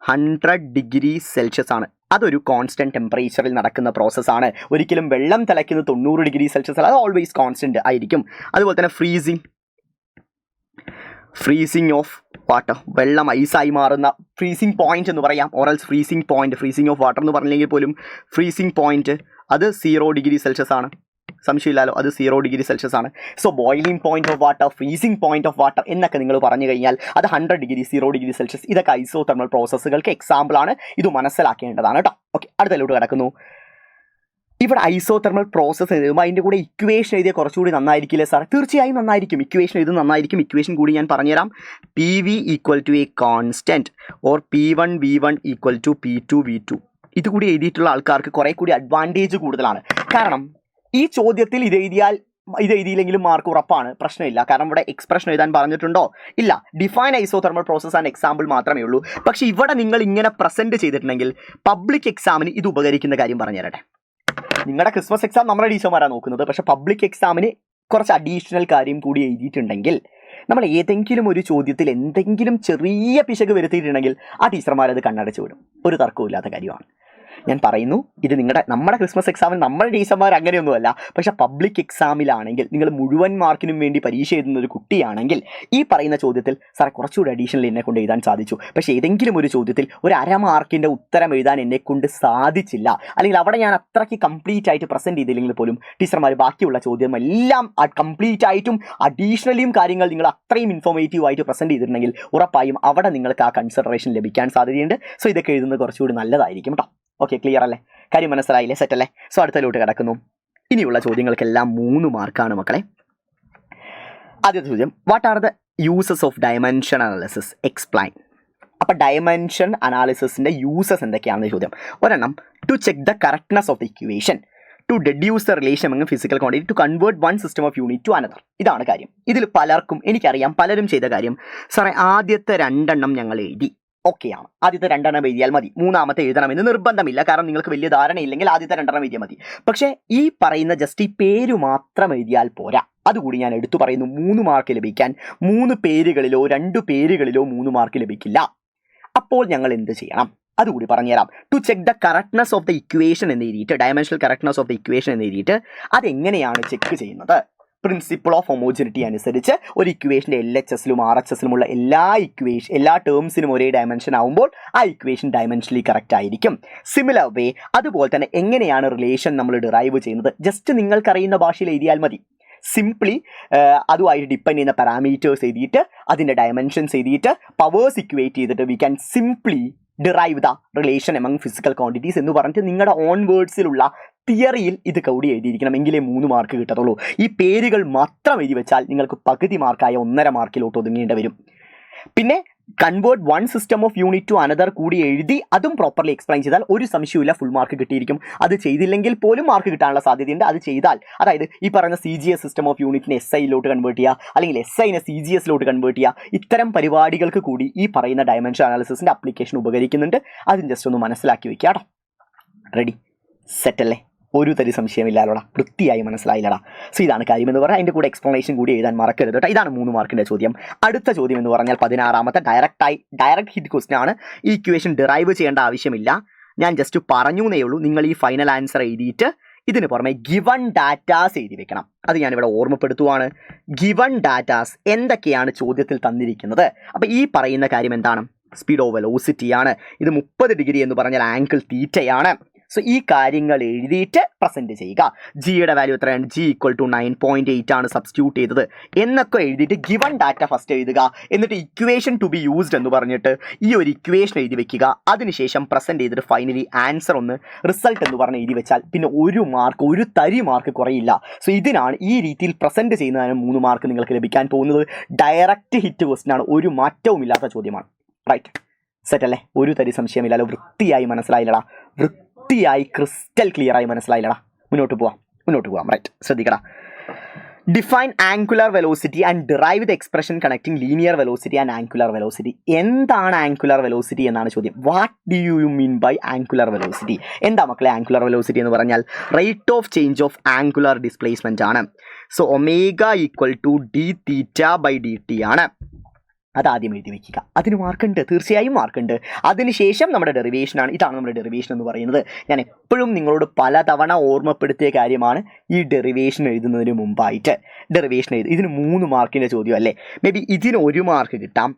100 ഡിഗ്രി സെൽഷ്യസ് ആണ്. അതൊരു കോൺസ്റ്റന്റ് ടെമ്പറേച്ചറിൽ നടക്കുന്ന പ്രോസസ്സാണ്. ഒരിക്കലും വെള്ളം തിളയ്ക്കുന്നത് 90 ഡിഗ്രി സെൽഷ്യസ് അല്ല. അത് ഓൾവേസ് കോൺസ്റ്റന്റ് ആയിരിക്കും. അതുപോലെ തന്നെ ഫ്രീസിങ് ഓഫ് വാട്ടർ, വെള്ളം ഐസായി മാറുന്ന ഫ്രീസിങ് പോയിന്റ് എന്ന് പറയാം. Or else freezing point, freezing of water എന്ന് പറഞ്ഞില്ലെങ്കിൽ പോലും ഫ്രീസിങ് പോയിന്റ് അത് 0 ഡിഗ്രി സെൽഷ്യസ് ആണ്. സംശയമില്ലല്ലോ, അത് 0 ഡിഗ്രി സെൽഷ്യസ് ആണ്. So boiling point of water, freezing point of water എന്നൊക്കെ നിങ്ങൾ പറഞ്ഞു കഴിഞ്ഞാൽ അത് 100 ഡിഗ്രി, 0 ഡിഗ്രി സെൽഷ്യസ്, ഇതൊക്കെ ഐസോതെർമൽ പ്രോസസ്സുകൾക്ക് എക്സാമ്പിൾ ആണ്. ഇത് മനസ്സിലാക്കേണ്ടതാണ് കേട്ടോ. ഓക്കെ, അടുത്തതിലോട്ട് കിടക്കുന്നു. ഇവിടെ ഐസോതെർമൽ പ്രോസസ്സ് എഴുതുമ്പോൾ അതിൻ്റെ കൂടെ ഇക്വേഷൻ എഴുതിയ കുറച്ചുകൂടി നന്നായിരിക്കില്ലേ സാർ? തീർച്ചയായും നന്നായിരിക്കും. ഇക്വേഷൻ എഴുതുന്നത് നന്നായിരിക്കും. ഇക്വേഷൻ കൂടി ഞാൻ പറഞ്ഞുതരാം. PV equal to a constant or P1 V1 equal to P2 V2. ഇത് കൂടി എഴുതിയിട്ടുള്ള ആൾക്കാർക്ക് കുറേ കൂടി അഡ്വാൻറ്റേജ് കൂടുതലാണ്. കാരണം ഈ ചോദ്യത്തിൽ ഇത് എഴുതിയില്ലെങ്കിലും മാർക്ക് ഉറപ്പാണ്, പ്രശ്നമില്ല. കാരണം ഇവിടെ എക്സ്പ്രഷൻ എഴുതാൻ പറഞ്ഞിട്ടുണ്ടോ? ഇല്ല. Define isothermal process and example മാത്രമേ ഉള്ളൂ. പക്ഷേ ഇവിടെ നിങ്ങൾ ഇങ്ങനെ പ്രസന്റ് ചെയ്തിട്ടുണ്ടെങ്കിൽ പബ്ലിക് എക്സാമിന് ഇത് ഉപകരിക്കുന്ന കാര്യം പറഞ്ഞു തരട്ടെ. നിങ്ങളുടെ ക്രിസ്മസ് എക്സാം നമ്മുടെ ടീച്ചർമാരാണ് നോക്കുന്നത്. പക്ഷേ പബ്ലിക് എക്സാമിന് കുറച്ച് അഡീഷണൽ കാര്യം കൂടി എഴുതിയിട്ടുണ്ടെങ്കിൽ, നമ്മൾ ഏതെങ്കിലും ഒരു ചോദ്യത്തിൽ എന്തെങ്കിലും ചെറിയ പിശക് വരുത്തിയിട്ടുണ്ടെങ്കിൽ ആ ടീച്ചർമാരത് കണ്ണടച്ച് വിടും. ഒരു തർക്കവും ഇല്ലാത്ത കാര്യമാണ്. ഞാൻ പറയുന്നു, ഇത് നമ്മുടെ ക്രിസ്മസ് എക്സാമിൽ നമ്മുടെ ടീച്ചർമാർ അങ്ങനെയൊന്നുമല്ല. പക്ഷെ പബ്ലിക് എക്സാമിലാണെങ്കിൽ നിങ്ങൾ മുഴുവൻ മാർക്കിനും വേണ്ടി പരീക്ഷ എഴുതുന്ന ഒരു കുട്ടിയാണെങ്കിൽ ഈ പറയുന്ന ചോദ്യത്തിൽ സാറെ കുറച്ചുകൂടി അഡീഷണൽ എന്നെ കൊണ്ട് എഴുതാൻ സാധിച്ചു, പക്ഷേ ഏതെങ്കിലും ഒരു ചോദ്യത്തിൽ ഒരു 1/2 മാർക്കിൻ്റെ ഉത്തരം എഴുതാൻ എന്നെ കൊണ്ട് സാധിച്ചില്ല, അല്ലെങ്കിൽ അവിടെ ഞാൻ അത്രയ്ക്ക് കംപ്ലീറ്റ് ആയിട്ട് പ്രസൻറ്റ് ചെയ്തില്ലെങ്കിൽ പോലും ടീച്ചർമാർ ബാക്കിയുള്ള ചോദ്യം എല്ലാം കംപ്ലീറ്റ് ആയിട്ടും അഡീഷണലിയും കാര്യങ്ങൾ നിങ്ങൾ അത്രയും ഇൻഫോർമേറ്റീവ് ആയിട്ട് പ്രസൻറ്റ് ചെയ്തിട്ടുണ്ടെങ്കിൽ ഉറപ്പായും അവിടെ നിങ്ങൾക്ക് ആ കൺസിഡറേഷൻ ലഭിക്കാൻ സാധ്യതയുണ്ട്. സോ ഇതൊക്കെ എഴുതുന്നത് കുറച്ചുകൂടി നല്ലതായിരിക്കും കേട്ടോ. ഓക്കെ, ക്ലിയർ അല്ലേ? കാര്യം മനസ്സിലായില്ലേ? സെറ്റ് അല്ലേ? സോ അടുത്തതിലോട്ട് കിടക്കുന്നു. ഇനിയുള്ള ചോദ്യങ്ങൾക്കെല്ലാം 3 മാർക്കാണ് മക്കളെ. ആദ്യത്തെ ചോദ്യം, what are the uses of dimension analysis? Explain. അപ്പോൾ ഡയമെൻഷൻ അനാലിസിസിൻ്റെ യൂസസ് എന്തൊക്കെയാണെന്ന് ചോദ്യം. ഒരെണ്ണം, to check the correctness of the equation, to deduce the relation among physical quantity, to convert one system of unit to another. ഇതാണ് കാര്യം. ഇതിൽ പലർക്കും, എനിക്കറിയാം പലരും ചെയ്ത കാര്യം, സാറേ ആദ്യത്തെ 2 ഞങ്ങൾ എഴുതി, ഓക്കെയാണ്. ആദ്യത്തെ 2 എഴുതിയാൽ മതി, 3ാമത്തെ എഴുതണമെന്ന് നിർബന്ധമില്ല. കാരണം നിങ്ങൾക്ക് വലിയ ധാരണയില്ലെങ്കിൽ ആദ്യത്തെ 2 എഴുതിയാൽ മതി. പക്ഷേ ഈ പറയുന്ന ജസ്റ്റ് ഈ പേര് മാത്രം എഴുതിയാൽ പോരാ. അതുകൂടി ഞാൻ എടുത്തു പറയുന്നു. 3 മാർക്ക് ലഭിക്കാൻ 3 പേരുകളിലോ 2 പേരുകളിലോ 3 മാർക്ക് ലഭിക്കില്ല. അപ്പോൾ ഞങ്ങൾ എന്ത് ചെയ്യണം? അതുകൂടി പറഞ്ഞുതരാം. To check the correctness of the equation എന്ന് എഴുതിയിട്ട്, dimensional correctness of the equation എന്ന് എഴുതിയിട്ട് അതെങ്ങനെയാണ് ചെക്ക് ചെയ്യുന്നത്? പ്രിൻസിപ്പിൾ ഓഫ് ഹോമോജിനിറ്റി അനുസരിച്ച് ഒരു ഇക്വേഷൻ്റെ LHSലും RHSലുമുള്ള എല്ലാ ടേംസിനും ഒരേ ഡയമെൻഷൻ ആകുമ്പോൾ ആ ഇക്വേഷൻ ഡയമെൻഷനലി കറക്റ്റ് ആയിരിക്കും. സിമിലർ വേ അതുപോലെ തന്നെ എങ്ങനെയാണ് റിലേഷൻ നമ്മൾ ഡിറൈവ് ചെയ്യുന്നത്? ജസ്റ്റ് നിങ്ങൾക്കറിയുന്ന ഭാഷയിൽ എഴുതിയാൽ മതി. സിംപ്ലി അതുമായിട്ട് ഡിപ്പെൻഡ് ചെയ്യുന്ന പാരാമീറ്റേഴ്സ് എഴുതിയിട്ട് അതിൻ്റെ ഡയമെൻഷൻസ് എഴുതിയിട്ട് പവേഴ്സ് ഇക്വേറ്റ് ചെയ്തിട്ട് we can simply derive the relation among physical quantities എന്ന് പറഞ്ഞിട്ട് നിങ്ങളുടെ ഓൺ വേർഡ്സിലുള്ള തിയറിയിൽ ഇത് കൂടി എഴുതിയിരിക്കണം, എങ്കിലേ 3 മാർക്ക് കിട്ടത്തുള്ളൂ. ഈ പേരുകൾ മാത്രം എഴുതി വെച്ചാൽ നിങ്ങൾക്ക് പകുതി മാർക്കായ 1.5 മാർക്കിലോട്ട് ഒതുങ്ങേണ്ടി വരും. പിന്നെ convert one system of unit to another കൂടി എഴുതി അതും പ്രോപ്പർലി എക്സ്പ്ലെയിൻ ചെയ്താൽ ഒരു സംശയമില്ല, ഫുൾ മാർക്ക് കിട്ടിയിരിക്കും. അത് ചെയ്തില്ലെങ്കിൽ പോലും മാർക്ക് കിട്ടാനുള്ള സാധ്യതയുണ്ട്. അത് ചെയ്താൽ, അതായത് ഈ പറയുന്ന CGS സിസ്റ്റം ഓഫ് യൂണിറ്റിനെ SIയിലോട്ട് കൺവേർട്ട് ചെയ്യുക, അല്ലെങ്കിൽ SIനെ CGSലോട്ട് കൺവേർട്ട് ചെയ്യുക, ഇത്തരം പരിപാടികൾക്ക് കൂടി ഈ പറയുന്ന ഡയമെൻഷൻ അനാലിസിസിൻ്റെ അപ്ലിക്കേഷൻ ഉപകരിക്കുന്നുണ്ട്. അതും ജസ്റ്റ് ഒന്ന് മനസ്സിലാക്കി വെക്കുക കേട്ടോ. റെഡി, സെറ്റല്ലേ? ഒരു തരി സംശയമില്ലാലോടാ, വൃത്തിയായി മനസ്സിലായില്ലടാ. സോ ഇതാണ് കാര്യം എന്ന് പറഞ്ഞാൽ അതിൻ്റെ കൂടെ എക്സ്പ്ലനേഷൻ കൂടി എഴുതാൻ മറക്കരുത് കേട്ടോ. ഇതാണ് 3 മാർക്കിൻ്റെ ചോദ്യം. അടുത്ത ചോദ്യം എന്ന് പറഞ്ഞാൽ 16ാമത്തെ ഡയറക്റ്റ് ഹിറ്റ് ക്വസ്റ്റ്യൻ ആണ്. ഈ ഇക്വേഷൻ ഡിറൈവ് ചെയ്യേണ്ട ആവശ്യമില്ല, ഞാൻ ജസ്റ്റ് പറഞ്ഞു എന്നേ ഉള്ളൂ. നിങ്ങൾ ഈ ഫൈനൽ ആൻസർ എഴുതിയിട്ട് ഇതിന് പുറമെ ഗിവൺ ഡാറ്റാസ് എഴുതി വെക്കണം. അത് ഞാനിവിടെ ഓർമ്മപ്പെടുത്തുവാണ്. ഗിവൺ ഡാറ്റാസ് എന്തൊക്കെയാണ് ചോദ്യത്തിൽ തന്നിരിക്കുന്നത്? അപ്പോൾ ഈ പറയുന്ന കാര്യം എന്താണ്? സ്പീഡ് ഓഫ് വെലോസിറ്റി ആണ്. ഇത് 30 ഡിഗ്രി എന്ന് പറഞ്ഞാൽ ആംഗിൾ തീറ്റയാണ്. സോ ഈ കാര്യങ്ങൾ എഴുതിയിട്ട് പ്രസന്റ് ചെയ്യുക. ജിയുടെ വാല്യൂ എത്രയാണ്? ജി ഈക്വൽ ടു 9.8 ആണ് സബ്സ്റ്റിറ്റ്യൂട്ട് ചെയ്തത് എന്നൊക്കെ എഴുതിയിട്ട് ഗിവൺ ഡാറ്റ ഫസ്റ്റ് എഴുതുക. എന്നിട്ട് ഇക്വേഷൻ ടു ബി യൂസ്ഡ് എന്ന് പറഞ്ഞിട്ട് ഈ ഒരു ഇക്വേഷൻ എഴുതി വെക്കുക. അതിനുശേഷം പ്രസന്റ് ചെയ്തിട്ട് ഫൈനലി ആൻസർ ഒന്ന് റിസൾട്ട് എന്ന് പറഞ്ഞ് എഴുതി വെച്ചാൽ പിന്നെ ഒരു തരി മാർക്ക് കുറയില്ല. സോ ഇതിനാണ് ഈ രീതിയിൽ പ്രസന്റ് ചെയ്യുന്നതിന് 3 മാർക്ക് നിങ്ങൾക്ക് ലഭിക്കാൻ പോകുന്നത്. ഡയറക്റ്റ് ഹിറ്റ് ക്വസ്റ്റ്യൻ ആണ്, ഒരു മാറ്റവും ഇല്ലാത്ത ചോദ്യമാണ്. റൈറ്റ്, സെറ്റ് അല്ലേ? ഒരു തരി സംശയമില്ലല്ലോ. വൃത്തിയായി മനസ്സിലായില്ലടാ, വൃത്തിയായി ക്രിസ്റ്റൽ ക്ലിയർ ആയി മനസ്സിലായില്ലടാ. മുന്നോട്ട് പോവാം. റൈറ്റ്, ശ്രദ്ധിക്കടാ. Define angular velocity and derive the expression connecting linear velocity and angular velocity. എന്താണ് ആംഗുലർ വെലോസിറ്റി എന്നാണ് ചോദ്യം. What do you mean by angular velocity? എന്താ മക്കളെ ആംഗുലർ വെലോസിറ്റി എന്ന് പറഞ്ഞാൽ? Rate of change of angular displacement ആണ്. So omega equal to d theta by d t ആണ്. അതാദ്യം എഴുതി വയ്ക്കുക. അതിന് മാർക്കുണ്ട്, തീർച്ചയായും മാർക്കുണ്ട്. അതിനുശേഷം നമ്മുടെ ഡെറിവേഷനാണ്. ഇതാണ് നമ്മുടെ ഡെറിവേഷൻ എന്ന് പറയുന്നത്. ഞാൻ എപ്പോഴും നിങ്ങളോട് പലതവണ ഓർമ്മപ്പെടുത്തിയ കാര്യമാണ് ഈ ഡെറിവേഷൻ എഴുതുന്നതിന് മുമ്പായിട്ട്. ഇതിന് 3 മാർക്കിൻ്റെ ചോദ്യം അല്ലേ? മേ ബി ഇതിന് 1 മാർക്ക് കിട്ടാം,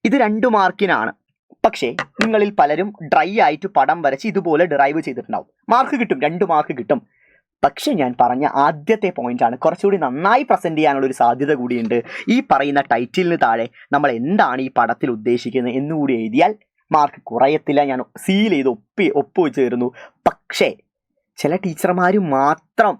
ഇത് 2 മാർക്കിനാണ്. പക്ഷേ നിങ്ങളിൽ പലരും ഡ്രൈ ആയിട്ട് പടം വരച്ച് ഇതുപോലെ ഡിറൈവ് ചെയ്തിട്ടുണ്ടാവും. മാർക്ക് കിട്ടും, 2 മാർക്ക് കിട്ടും. പക്ഷെ ഞാൻ പറഞ്ഞ ആദ്യത്തെ പോയിന്റാണ് കുറച്ചുകൂടി നന്നായി പ്രസന്റ് ചെയ്യാനുള്ള ഒരു സാധ്യത കൂടിയുണ്ട്. ഈ പറയുന്ന ടൈറ്റിലിന് താഴെ നമ്മൾ എന്താണ് ഈ പടത്തിൽ ഉദ്ദേശിക്കുന്നത് എന്നുകൂടി എഴുതിയാൽ മാർക്ക് കുറയത്തില്ല. ഞാൻ സീൽ ചെയ്ത് ഒപ്പുവെച്ച് തരുന്നു. പക്ഷേ ചില ടീച്ചർമാർ മാത്രം,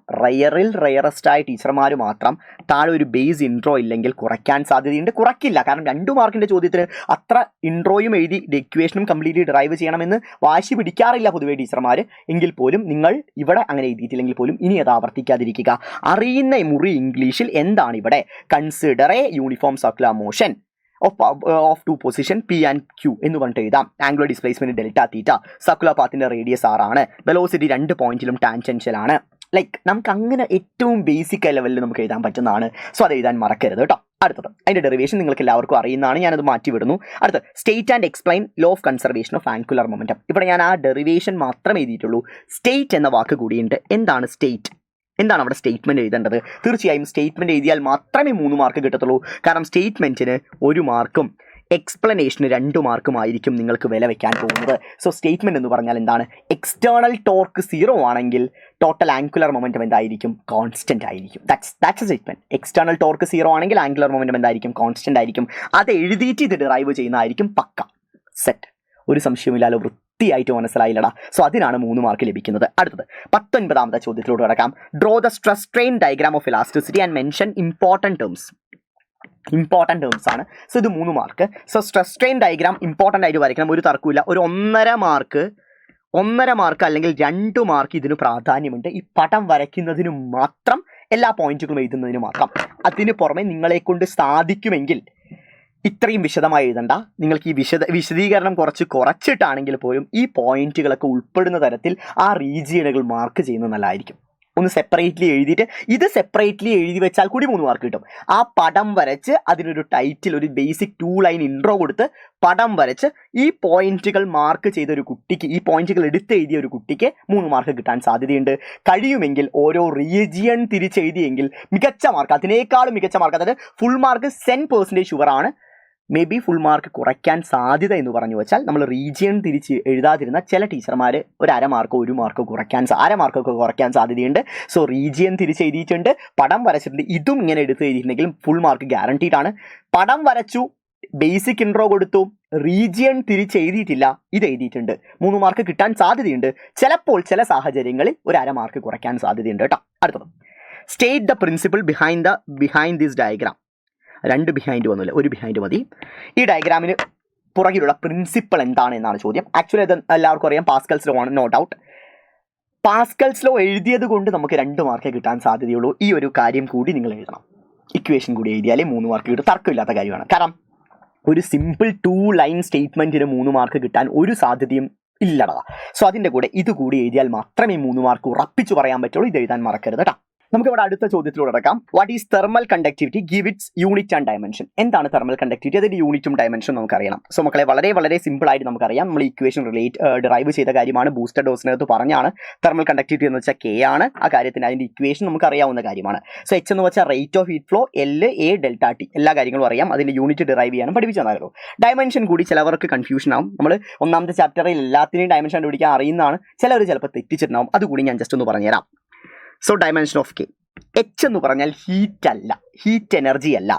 റയറസ്റ്റായ ടീച്ചർമാർ മാത്രം താഴെ ഒരു ബേസ് ഇൻട്രോ ഇല്ലെങ്കിൽ കുറയ്ക്കാൻ സാധ്യതയുണ്ട്. കുറയ്ക്കില്ല, കാരണം 2 മാർക്കിൻ്റെ ചോദ്യത്തിന് അത്ര ഇൻട്രോയും എഴുതി ഇക്വേഷനും കംപ്ലീറ്റ്ലി ഡ്രൈവ് ചെയ്യണമെന്ന് വാശി പിടിക്കാറില്ല പൊതുവെ ടീച്ചർമാർ. എങ്കിൽ പോലും നിങ്ങൾ ഇവിടെ അങ്ങനെ എഴുതിയിട്ടില്ലെങ്കിൽ പോലും ഇനി അത് ആവർത്തിക്കാതിരിക്കുക. അറിയുന്ന മുറി ഇംഗ്ലീഷിൽ എന്താണ് ഇവിടെ? Consider a uniform circular motion of 2 position P and Q എന്ന് പറഞ്ഞിട്ട് എഴുതാം. Angular displacement delta theta, circular പാത്തിന്റെ റേഡിയസ് r ആണ്, വെലോസിറ്റി 2 പോയിന്റിലും ടാൻജൻഷ്യൽ ആണ്. ലൈക്ക് നമുക്ക് അങ്ങനെ ഏറ്റവും ബേസിക് ലെവലിൽ നമുക്ക് എഴുതാൻ പറ്റുന്നതാണ്. സോ അത് എഴുതാൻ മറക്കരുത് കേട്ടോ. അടുത്തത് അതിന്റെ ഡെറിവേഷൻ നിങ്ങൾക്ക് എല്ലാവർക്കും അറിയുന്നതാണ്, ഞാനത് മാറ്റി വിടുന്നു. അടുത്ത് state and explain law of conservation of angular momentum. ഇവിടെ ഞാൻ ആ ഡെറിവേഷൻ മാത്രമേ എഴുതിയിട്ടുള്ളൂ. സ്റ്റേറ്റ് എന്ന വാക്ക് കൂടിയുണ്ട്. എന്താണ് സ്റ്റേറ്റ്? എന്താണ് അവിടെ സ്റ്റേറ്റ്മെന്റ് എഴുതേണ്ടത്? തീർച്ചയായും സ്റ്റേറ്റ്മെന്റ് എഴുതിയാൽ മാത്രമേ 3 മാർക്ക് കിട്ടത്തുള്ളൂ. കാരണം സ്റ്റേറ്റ്മെന്റിന് 1 മാർക്കും എക്സ്പ്ലനേഷന് 2 മാർക്കുമായിരിക്കും നിങ്ങൾക്ക് വില വെക്കാൻ പോകുന്നത്. സോ സ്റ്റേറ്റ്മെന്റ് എന്ന് പറഞ്ഞാൽ എന്താണ്? എക്സ്റ്റേണൽ ടോർക്ക് 0 ആണെങ്കിൽ ടോട്ടൽ ആംഗുലർ മൊമെന്റം എന്തായിരിക്കും? കോൺസ്റ്റന്റ് ആയിരിക്കും. That's A statement. External torque 0 ആണെങ്കിൽ ആംഗുലർ മൊമെന്റം എന്തായിരിക്കും? കോൺസ്റ്റന്റ് ആയിരിക്കും. അത് എഴുതിയിട്ട് ഇത് ഡിറൈവ് ചെയ്യുന്നതായിരിക്കും പക്ക. സെറ്റ്, ഒരു സംശയമില്ലാലോ. വൃത്തിയായിട്ട് മനസ്സിലായില്ലടാ. സോ അതിനാണ് 3 മാർക്ക് ലഭിക്കുന്നത്. അടുത്തത് 19ാമത്തെ ചോദ്യത്തിലോട്ട് കിടക്കാം. Draw the stress strain diagram of elasticity and mention important terms ആണ്. സോ ഇത് 3 mark. So stress strain diagram important ആയിട്ട് വരയ്ക്കണം, ഒരു തർക്കമില്ല. ഒരു 1.5 മാർക്ക് അല്ലെങ്കിൽ 2 മാർക്ക് ഇതിന് പ്രാധാന്യമുണ്ട്. ഈ പടം വരയ്ക്കുന്നതിന് മാത്രം, എല്ലാ പോയിന്റുകളും എഴുതുന്നതിന് മാത്രം. അതിന് പുറമെ നിങ്ങളെ കൊണ്ട് സാധിക്കുമെങ്കിൽ ഇത്രയും വിശദമായി എഴുതണ്ട. നിങ്ങൾക്ക് ഈ വിശദീകരണം കുറച്ചിട്ടാണെങ്കിൽ പോലും ഈ പോയിന്റുകളൊക്കെ ഉൾപ്പെടുന്ന തരത്തിൽ ആ റീജിയനുകൾ മാർക്ക് ചെയ്യുന്നത് നല്ലതായിരിക്കും. ഒന്ന് സെപ്പറേറ്റ്ലി എഴുതിയിട്ട് ഇത് സെപ്പറേറ്റ്ലി എഴുതി വെച്ചാൽ കൂടി 3 മാർക്ക് കിട്ടും. ആ പടം വരച്ച് അതിനൊരു ടൈറ്റിൽ, ഒരു ബേസിക് 2 ലൈൻ ഇൻട്രോ കൊടുത്ത് പടം വരച്ച് ഈ പോയിന്റുകൾ മാർക്ക് ചെയ്ത ഒരു കുട്ടിക്ക്, ഈ പോയിന്റുകൾ എടുത്തെഴുതിയ ഒരു കുട്ടിക്ക് 3 മാർക്ക് കിട്ടാൻ സാധ്യതയുണ്ട്. കഴിയുമെങ്കിൽ ഓരോ റീജിയൻ തിരിച്ചെഴുതിയെങ്കിൽ മികച്ച മാർക്ക്, അതിനേക്കാളും മികച്ച മാർക്ക്, അതായത് ഫുൾ മാർക്ക് 10% ഷുവറാണ്. മേ ബി ഫുൾ മാർക്ക് കുറയ്ക്കാൻ സാധ്യത എന്ന് പറഞ്ഞു വെച്ചാൽ നമ്മൾ റീജിയൻ തിരിച്ച് എഴുതാതിരുന്ന ചില ടീച്ചർമാർ ഒരു 1/2 മാർക്കോ 1 മാർക്കോ കുറയ്ക്കാൻ സാധ്യതയുണ്ട്. സോ റീജിയൻ തിരിച്ച് എഴുതിയിട്ടുണ്ട്, പടം വരച്ചിട്ടുണ്ട്. ഇതും ഇങ്ങനെ എടുത്ത് എഴുതിയിട്ടുണ്ടെങ്കിലും ഫുൾ മാർക്ക് ഗ്യാരണ്ടീഡ് ആണ്. പടം വരച്ചു, ബേസിക് ഇൻട്രോ കൊടുത്തു, റീജിയൻ തിരിച്ച് എഴുതിയിട്ടില്ല, ഇത് എഴുതിയിട്ടുണ്ട്, 3 മാർക്ക് കിട്ടാൻ സാധ്യതയുണ്ട്. ചിലപ്പോൾ ചില സാഹചര്യങ്ങളിൽ ഒരു 1/2 മാർക്ക് കുറയ്ക്കാൻ സാധ്യതയുണ്ട് കേട്ടോ. അടുത്തത് state the principle behind this diagram. 2 behind ഒന്നുമില്ല, 1 ബിഹൈൻഡ് മതി. ഈ ഡയഗ്രാമിന് പുറകിലുള്ള പ്രിൻസിപ്പിൾ എന്താണ് എന്നാണ് ചോദ്യം. ആക്ച്വലി അത് എല്ലാവർക്കും അറിയാം, പാസ്കൽസ് ലോ ആണ്, നോ ഡൗട്ട്. പാസ്കൽസ് ലോ എഴുതിയത് കൊണ്ട് നമുക്ക് 2 മാർക്കേ കിട്ടാൻ സാധ്യതയുള്ളൂ. ഈ ഒരു കാര്യം കൂടി നിങ്ങൾ എഴുതണം. ഇക്വേഷൻ കൂടി എഴുതിയാലേ 3 മാർക്ക് കിട്ടും. തർക്കമില്ലാത്ത കാര്യമാണ്. കാരണം ഒരു സിമ്പിൾ 2 ലൈൻ സ്റ്റേറ്റ്മെന്റിന് 3 മാർക്ക് കിട്ടാൻ ഒരു സാധ്യതയും ഇല്ലടാ. സോ അതിൻ്റെ കൂടെ ഇത് കൂടി എഴുതിയാൽ മാത്രമേ 3 മാർക്ക് ഉറപ്പിച്ചു പറയാൻ പറ്റുള്ളൂ. ഇത് എഴുതാൻ മറക്കരുത് കേട്ടോ. നമുക്ക് ഇവിടെ അടുത്ത ചോദ്യത്തിലൂടെ നടക്കാം. What is thermal conductivity, give its unit and dimension. എന്താണ് തെർമൽ കണ്ടക്ടിവിറ്റി, അതിന്റെ യൂണിറ്റും ഡയമെൻഷൻ നമുക്കറിയണം. സോ മക്കളെ വളരെ വളരെ സിമ്പിൾ ആയിട്ട് നമുക്കറിയാം. നമ്മൾ ഇക്വേഷൻ ഡിറൈവ് ചെയ്ത കാര്യമാണ്. ബൂസ്റ്റർ ഡോസിനകത്ത് പറഞ്ഞാണ് തെർമൽ കണ്ടക്ടിവിറ്റി എന്ന് വെച്ചാൽ കെ ആണ്. ആ കാര്യത്തിന് അതിന്റെ ഇക്വേഷൻ നമുക്ക് അറിയാവുന്ന കാര്യമാണ്. സോ എച്ച് എന്ന് വെച്ചാൽ rate of heat flow, L A delta T, എല്ലാ കാര്യങ്ങളും അറിയാം. അതിന്റെ യൂണിറ്റ് ഡിറൈവ് ചെയ്യാനും പഠിപ്പിച്ചു തന്നായിരുന്നു. ഡയമെൻഷൻ കൂടി ചിലവർക്ക് കൺഫ്യൂഷൻ ആവും. നമ്മൾ ഒന്നാമത്തെ ചാപ്റ്ററിൽ എല്ലാത്തിനെയും ഡയമെൻഷൻ കണ്ടുപിടിക്കാൻ അറിയുന്നതാണ്. ചിലവർ ചിലപ്പോൾ തെറ്റിച്ചിട്ടുണ്ടാവും. അതുകൂടി ഞാൻ ജസ്റ്റ് ഒന്ന് പറഞ്ഞുതരാം. So dimension of K, H എന്ന് പറഞ്ഞാൽ ഹീറ്റ് അല്ല, ഹീറ്റ് എനർജി അല്ല,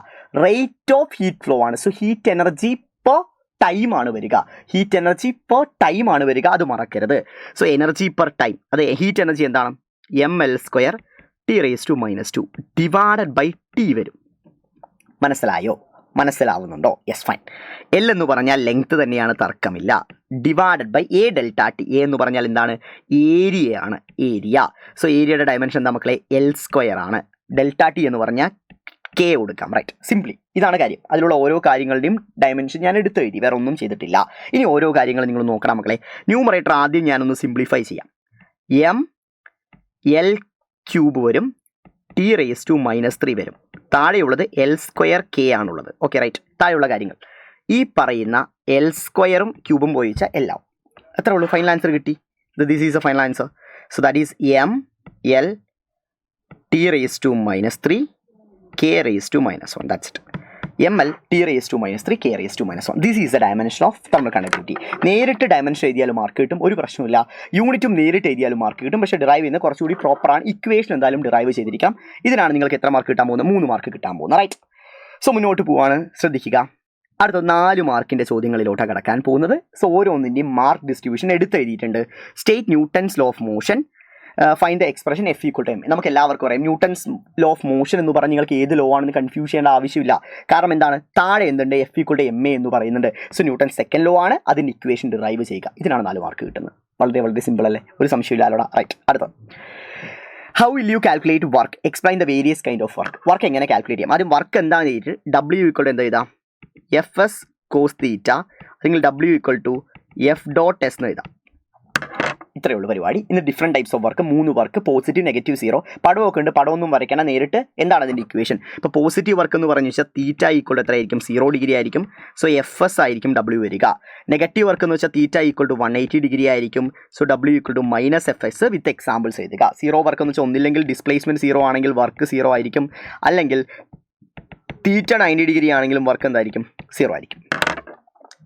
റേറ്റ് ഓഫ് ഹീറ്റ് ഫ്ലോ ആണ്. So heat energy per time ആണ് വരിക, ഹീറ്റ് എനർജി പെർ ടൈം ആണ് വരിക, അത് മറക്കരുത്. സോ എനർജി പെർ ടൈം, അത് ഹീറ്റ് എനർജി എന്താണ്, ml² T⁻⁻2 divided by T വരും. മനസ്സിലായോ? മനസ്സിലാവുന്നുണ്ടോ? Yes, fine. എൽ എന്ന് പറഞ്ഞാൽ ലെങ്ത് തന്നെയാണ്, തർക്കമില്ല. Divided by a delta T, A എന്ന് പറഞ്ഞാൽ എന്താണ്, ഏരിയയാണ്, ഏരിയ. സോ ഏരിയയുടെ ഡയമെൻഷൻ എന്താ മക്കളെ, L² ആണ്. ഡെൽറ്റ ടി എന്ന് പറഞ്ഞാൽ കെ കൊടുക്കാം, റൈറ്റ്. സിംപ്ലി ഇതാണ് കാര്യം. അതിലുള്ള ഓരോ കാര്യങ്ങളുടെയും ഡയമെൻഷൻ ഞാൻ എടുത്ത് എഴുതി, വേറെ ഒന്നും ചെയ്തിട്ടില്ല. ഇനി ഓരോ കാര്യങ്ങളും നിങ്ങൾ നോക്കണം മക്കളെ. ന്യൂമറേറ്റർ ആദ്യം ഞാനൊന്ന് സിംപ്ലിഫൈ ചെയ്യാം. ml³ വരും, T⁻³ വരും. താഴെയുള്ളത് L² K ആണുള്ളത്. Okay, right. താഴെയുള്ള കാര്യങ്ങൾ ഈ പറയുന്ന L² ക്യൂബും പോയി വെച്ചാൽ എല്ലാവും. എത്ര ഉള്ളൂ? ഫൈനൽ ആൻസർ കിട്ടി. This is A final answer. So that is ml T⁻³ K⁻⁻1. That's it. ml T⁻⁻3 K⁻⁻1. This is the dimension of thermal conductivity. നേരിട്ട് ഡയമെൻഷൻ എഴുതിയാലും മാർക്ക് കിട്ടും, ഒരു പ്രശ്നമില്ല. യൂണിറ്റും നേരിട്ട് എഴുതിയാലും മാർക്ക് കിട്ടും. പക്ഷേ ഡിറൈവ് ചെയ്യുന്ന കുറച്ചുകൂടി പ്രോപ്പറാണ്. ഇക്വേഷൻ എന്തായാലും ഡിറൈവ് ചെയ്തിരിക്കാം. ഇതിനാണ് നിങ്ങൾക്ക് എത്ര മാർക്ക് കിട്ടാൻ പോകുന്നത്? 3 മാർക്ക് കിട്ടാൻ പോകുന്നത്, റൈറ്റ്. സോ മുന്നോട്ട് പോവാണ്, ശ്രദ്ധിക്കുക. അടുത്ത 4 മാർക്കിൻ്റെ ചോദ്യങ്ങളിലോട്ടാണ് കിടക്കാൻ പോകുന്നത്. സോ ഓരോന്നിൻ്റെയും മാർക്ക് ഡിസ്ട്രിബ്യൂഷൻ എടുത്തെഴുതിയിട്ടുണ്ട്. State Newton's law of motion, find the expression F=m. നമുക്ക് എല്ലാവർക്കും അറിയാം ന്യൂട്ടൺസ് ലോ ഓഫ് മോഷൻ എന്ന് പറഞ്ഞ് നിങ്ങൾക്ക് ഏത് ലോ ആണെന്ന് കൺഫ്യൂസ് ചെയ്യേണ്ട ആവശ്യമില്ല. കാരണം എന്താണ്, താഴെ എന്തുണ്ട്, F=ma എന്ന് പറയുന്നുണ്ട്. സോ ന്യൂട്ടൺ സെക്കൻഡ് ലോ ആണ്, അതിൻ്റെ ഇക്വേഷൻ ഡിറൈവ് ചെയ്യുക. ഇതിനാണ് 4 മാർക്ക് കിട്ടുന്നത്. വളരെ വളരെ സിമ്പിൾ അല്ലേ? ഒരു സംശയമില്ല, റൈറ്റ്. അടുത്ത, how will you calculate work, explain the various kind of work. Work എങ്ങനെ കാൽക്കുലേറ്റ് ചെയ്യാം? ആദ്യം വർക്ക് എന്താണെന്ന് ചെയ്തിട്ട് W എന്താ എഴുതാം, FS cos θ, അല്ലെങ്കിൽ W F.S എന്ന് എഴുതാം. ഇത്രയേ ഉള്ളൂ പരിപാടി. ഇന്ന് different types of work, 3 work, positive, negative, zero. പടമൊക്കെ ഉണ്ട്, പടമൊന്നും വരയ്ക്കണം, നേരിട്ട് എന്താണ് അതിൻ്റെ ഇക്വേഷൻ. ഇപ്പോൾ പോസിറ്റീവ് വർക്ക് എന്ന് പറഞ്ഞു വെച്ചാൽ θ എത്രയായിരിക്കും, 0 ഡിഗ്രി ആയിരിക്കും. സോ FS ആയിരിക്കും W വരിക. നെഗറ്റീവ് വർക്ക് എന്ന് വെച്ചാൽ θ 180 ഡിഗ്രി ആയിരിക്കും. So W -FS with examples എഴുതുക. സീറോ വർക്ക് എന്ന് വെച്ചാൽ ഒന്നില്ലെങ്കിൽ ഡിസ്പ്ലേസ്മെൻറ്റ് 0 ആണെങ്കിൽ വർക്ക് 0 ആയിരിക്കും, അല്ലെങ്കിൽ θ 90 ഡിഗ്രി ആണെങ്കിലും വർക്ക് എന്തായിരിക്കും, 0 ആയിരിക്കും.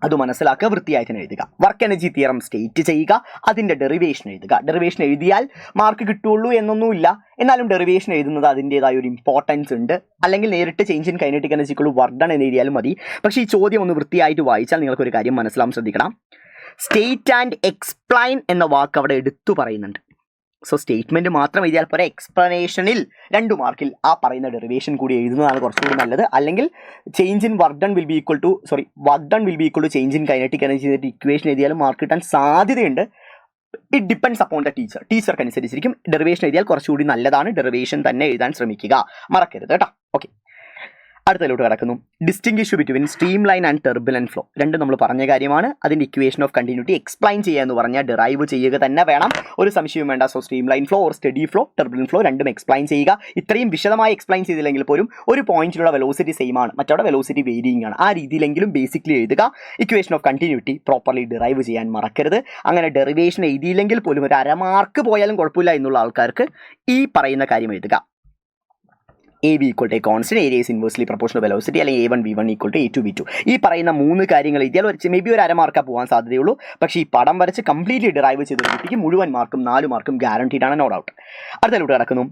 അത് മനസ്സിലാക്കുക, വൃത്തിയായിട്ട് തന്നെ എഴുതുക. വർക്ക് എനർജി തിയറം സ്റ്റേറ്റ് ചെയ്യുക, അതിൻ്റെ ഡെറിവേഷൻ എഴുതുക. ഡെറിവേഷൻ എഴുതിയാൽ മാർക്ക് കിട്ടുള്ളൂ എന്നൊന്നുമില്ല, എന്നാലും ഡെറിവേഷൻ എഴുതുന്നത് അതിൻ്റേതായ ഒരു ഇമ്പോർട്ടൻസ് ഉണ്ട്. അല്ലെങ്കിൽ നേരിട്ട് ചേഞ്ച് ഇൻ കൈനറ്റിക് എനർജിക്കുള്ള വർക്ക് ഡൺ എന്ന് എഴുതിയാലും മതി. പക്ഷേ ഈ ചോദ്യം ഒന്ന് വൃത്തിയായിട്ട് വായിച്ചാൽ നിങ്ങൾക്കൊരു കാര്യം മനസ്സിലാവും, ശ്രദ്ധിക്കണം. സ്റ്റേറ്റ് ആൻഡ് എക്സ്പ്ലൈൻ എന്ന വാക്ക് അവിടെ എടുത്തു പറയുന്നുണ്ട്. സോ സ്റ്റേറ്റ്മെൻറ്റ് മാത്രം എഴുതിയാൽ പോരെ, എക്സ്പ്ലനേഷനിൽ 2 മാർക്കിൽ ആ പറയുന്ന ഡെറിവേഷൻ കൂടി എഴുതുന്നതാണ് കുറച്ചുകൂടി നല്ലത്. അല്ലെങ്കിൽ change in work done will be equal to change in kinetic energy ചെയ്തിട്ട് ഇക്വേഷൻ എഴുതിയാലും മാർക്ക് കിട്ടാൻ സാധ്യതയുണ്ട്. ഇറ്റ് ഡിപ്പെൻഡ്സ് അപ്പോൺ ദ ടീച്ചർക്ക് അനുസരിച്ചിരിക്കും. ഡെറിവേഷൻ എഴുതിയാൽ കുറച്ചുകൂടി നല്ലതാണ്. ഡെറിവേഷൻ തന്നെ എഴുതാൻ ശ്രമിക്കുക, മറക്കരുത് കേട്ടോ. ഓക്കെ, അടുത്തതിലോട്ട് കിടക്കുന്നു. Distinguish between streamline and turbulent flow. രണ്ടും നമ്മൾ പറഞ്ഞ കാര്യമാണ്. അതിൻ്റെ ഇക്വേഷൻ ഓഫ് കണ്ടിന്യൂറ്റി എക്സ്പ്ലെയിൻ ചെയ്യുക എന്ന് പറഞ്ഞാൽ ഡിറൈവ് ചെയ്യുക തന്നെ വേണം, ഒരു സംശയവും വേണ്ട. So streamline flow or steady flow, turbulent flow രണ്ടും എക്സ്പ്ലെയിൻ ചെയ്യുക. ഇത്രയും വിശദമായി എക്സ്പ്ലെയിൻ ചെയ്തില്ലെങ്കിൽ പോലും ഒരു പോയിന്റിലുള്ള വെലോസിറ്റി സെയിം ആണ്, മറ്റവിടെ വെലോസിറ്റി വേരിയിങ് ആണ്. ആ രീതിയിലെങ്കിലും ബേസിക്കലി എഴുതുക. Equation of continuity properly derive ചെയ്യാൻ മറക്കരുത്. അങ്ങനെ ഡെറിവേഷൻ എഴുതിയില്ലെങ്കിൽ പോലും ഒരു 1/2 മാർക്ക് പോയാലും കുഴപ്പമില്ല എന്നുള്ള ആൾക്കാർക്ക് ഈ പറയുന്ന കാര്യം എഴുതുക. AB = constant, area is inversely proportional velocity, അല്ലെങ്കിൽ A1 V1 = A2 V2. ഈ പറയുന്ന 3 കാര്യങ്ങൾ എഴുതിയാൽ മേ ബി ഒരു 1/2 മാർക്കാ പോകാൻ സാധ്യതയുള്ളൂ. പക്ഷേ ഈ പടം വരച്ച് കംപ്ലീറ്റ്ലി ഡിറൈവ് ചെയ്ത് കുട്ടിക്ക് മുഴുവൻ മാർക്കും 4 മാർക്കും ഗ്യാരണ്ടീഡ് ആണ്, നോ ഡൗട്ട്. അടുത്തതിലോട്ട് കിടക്കുന്നു.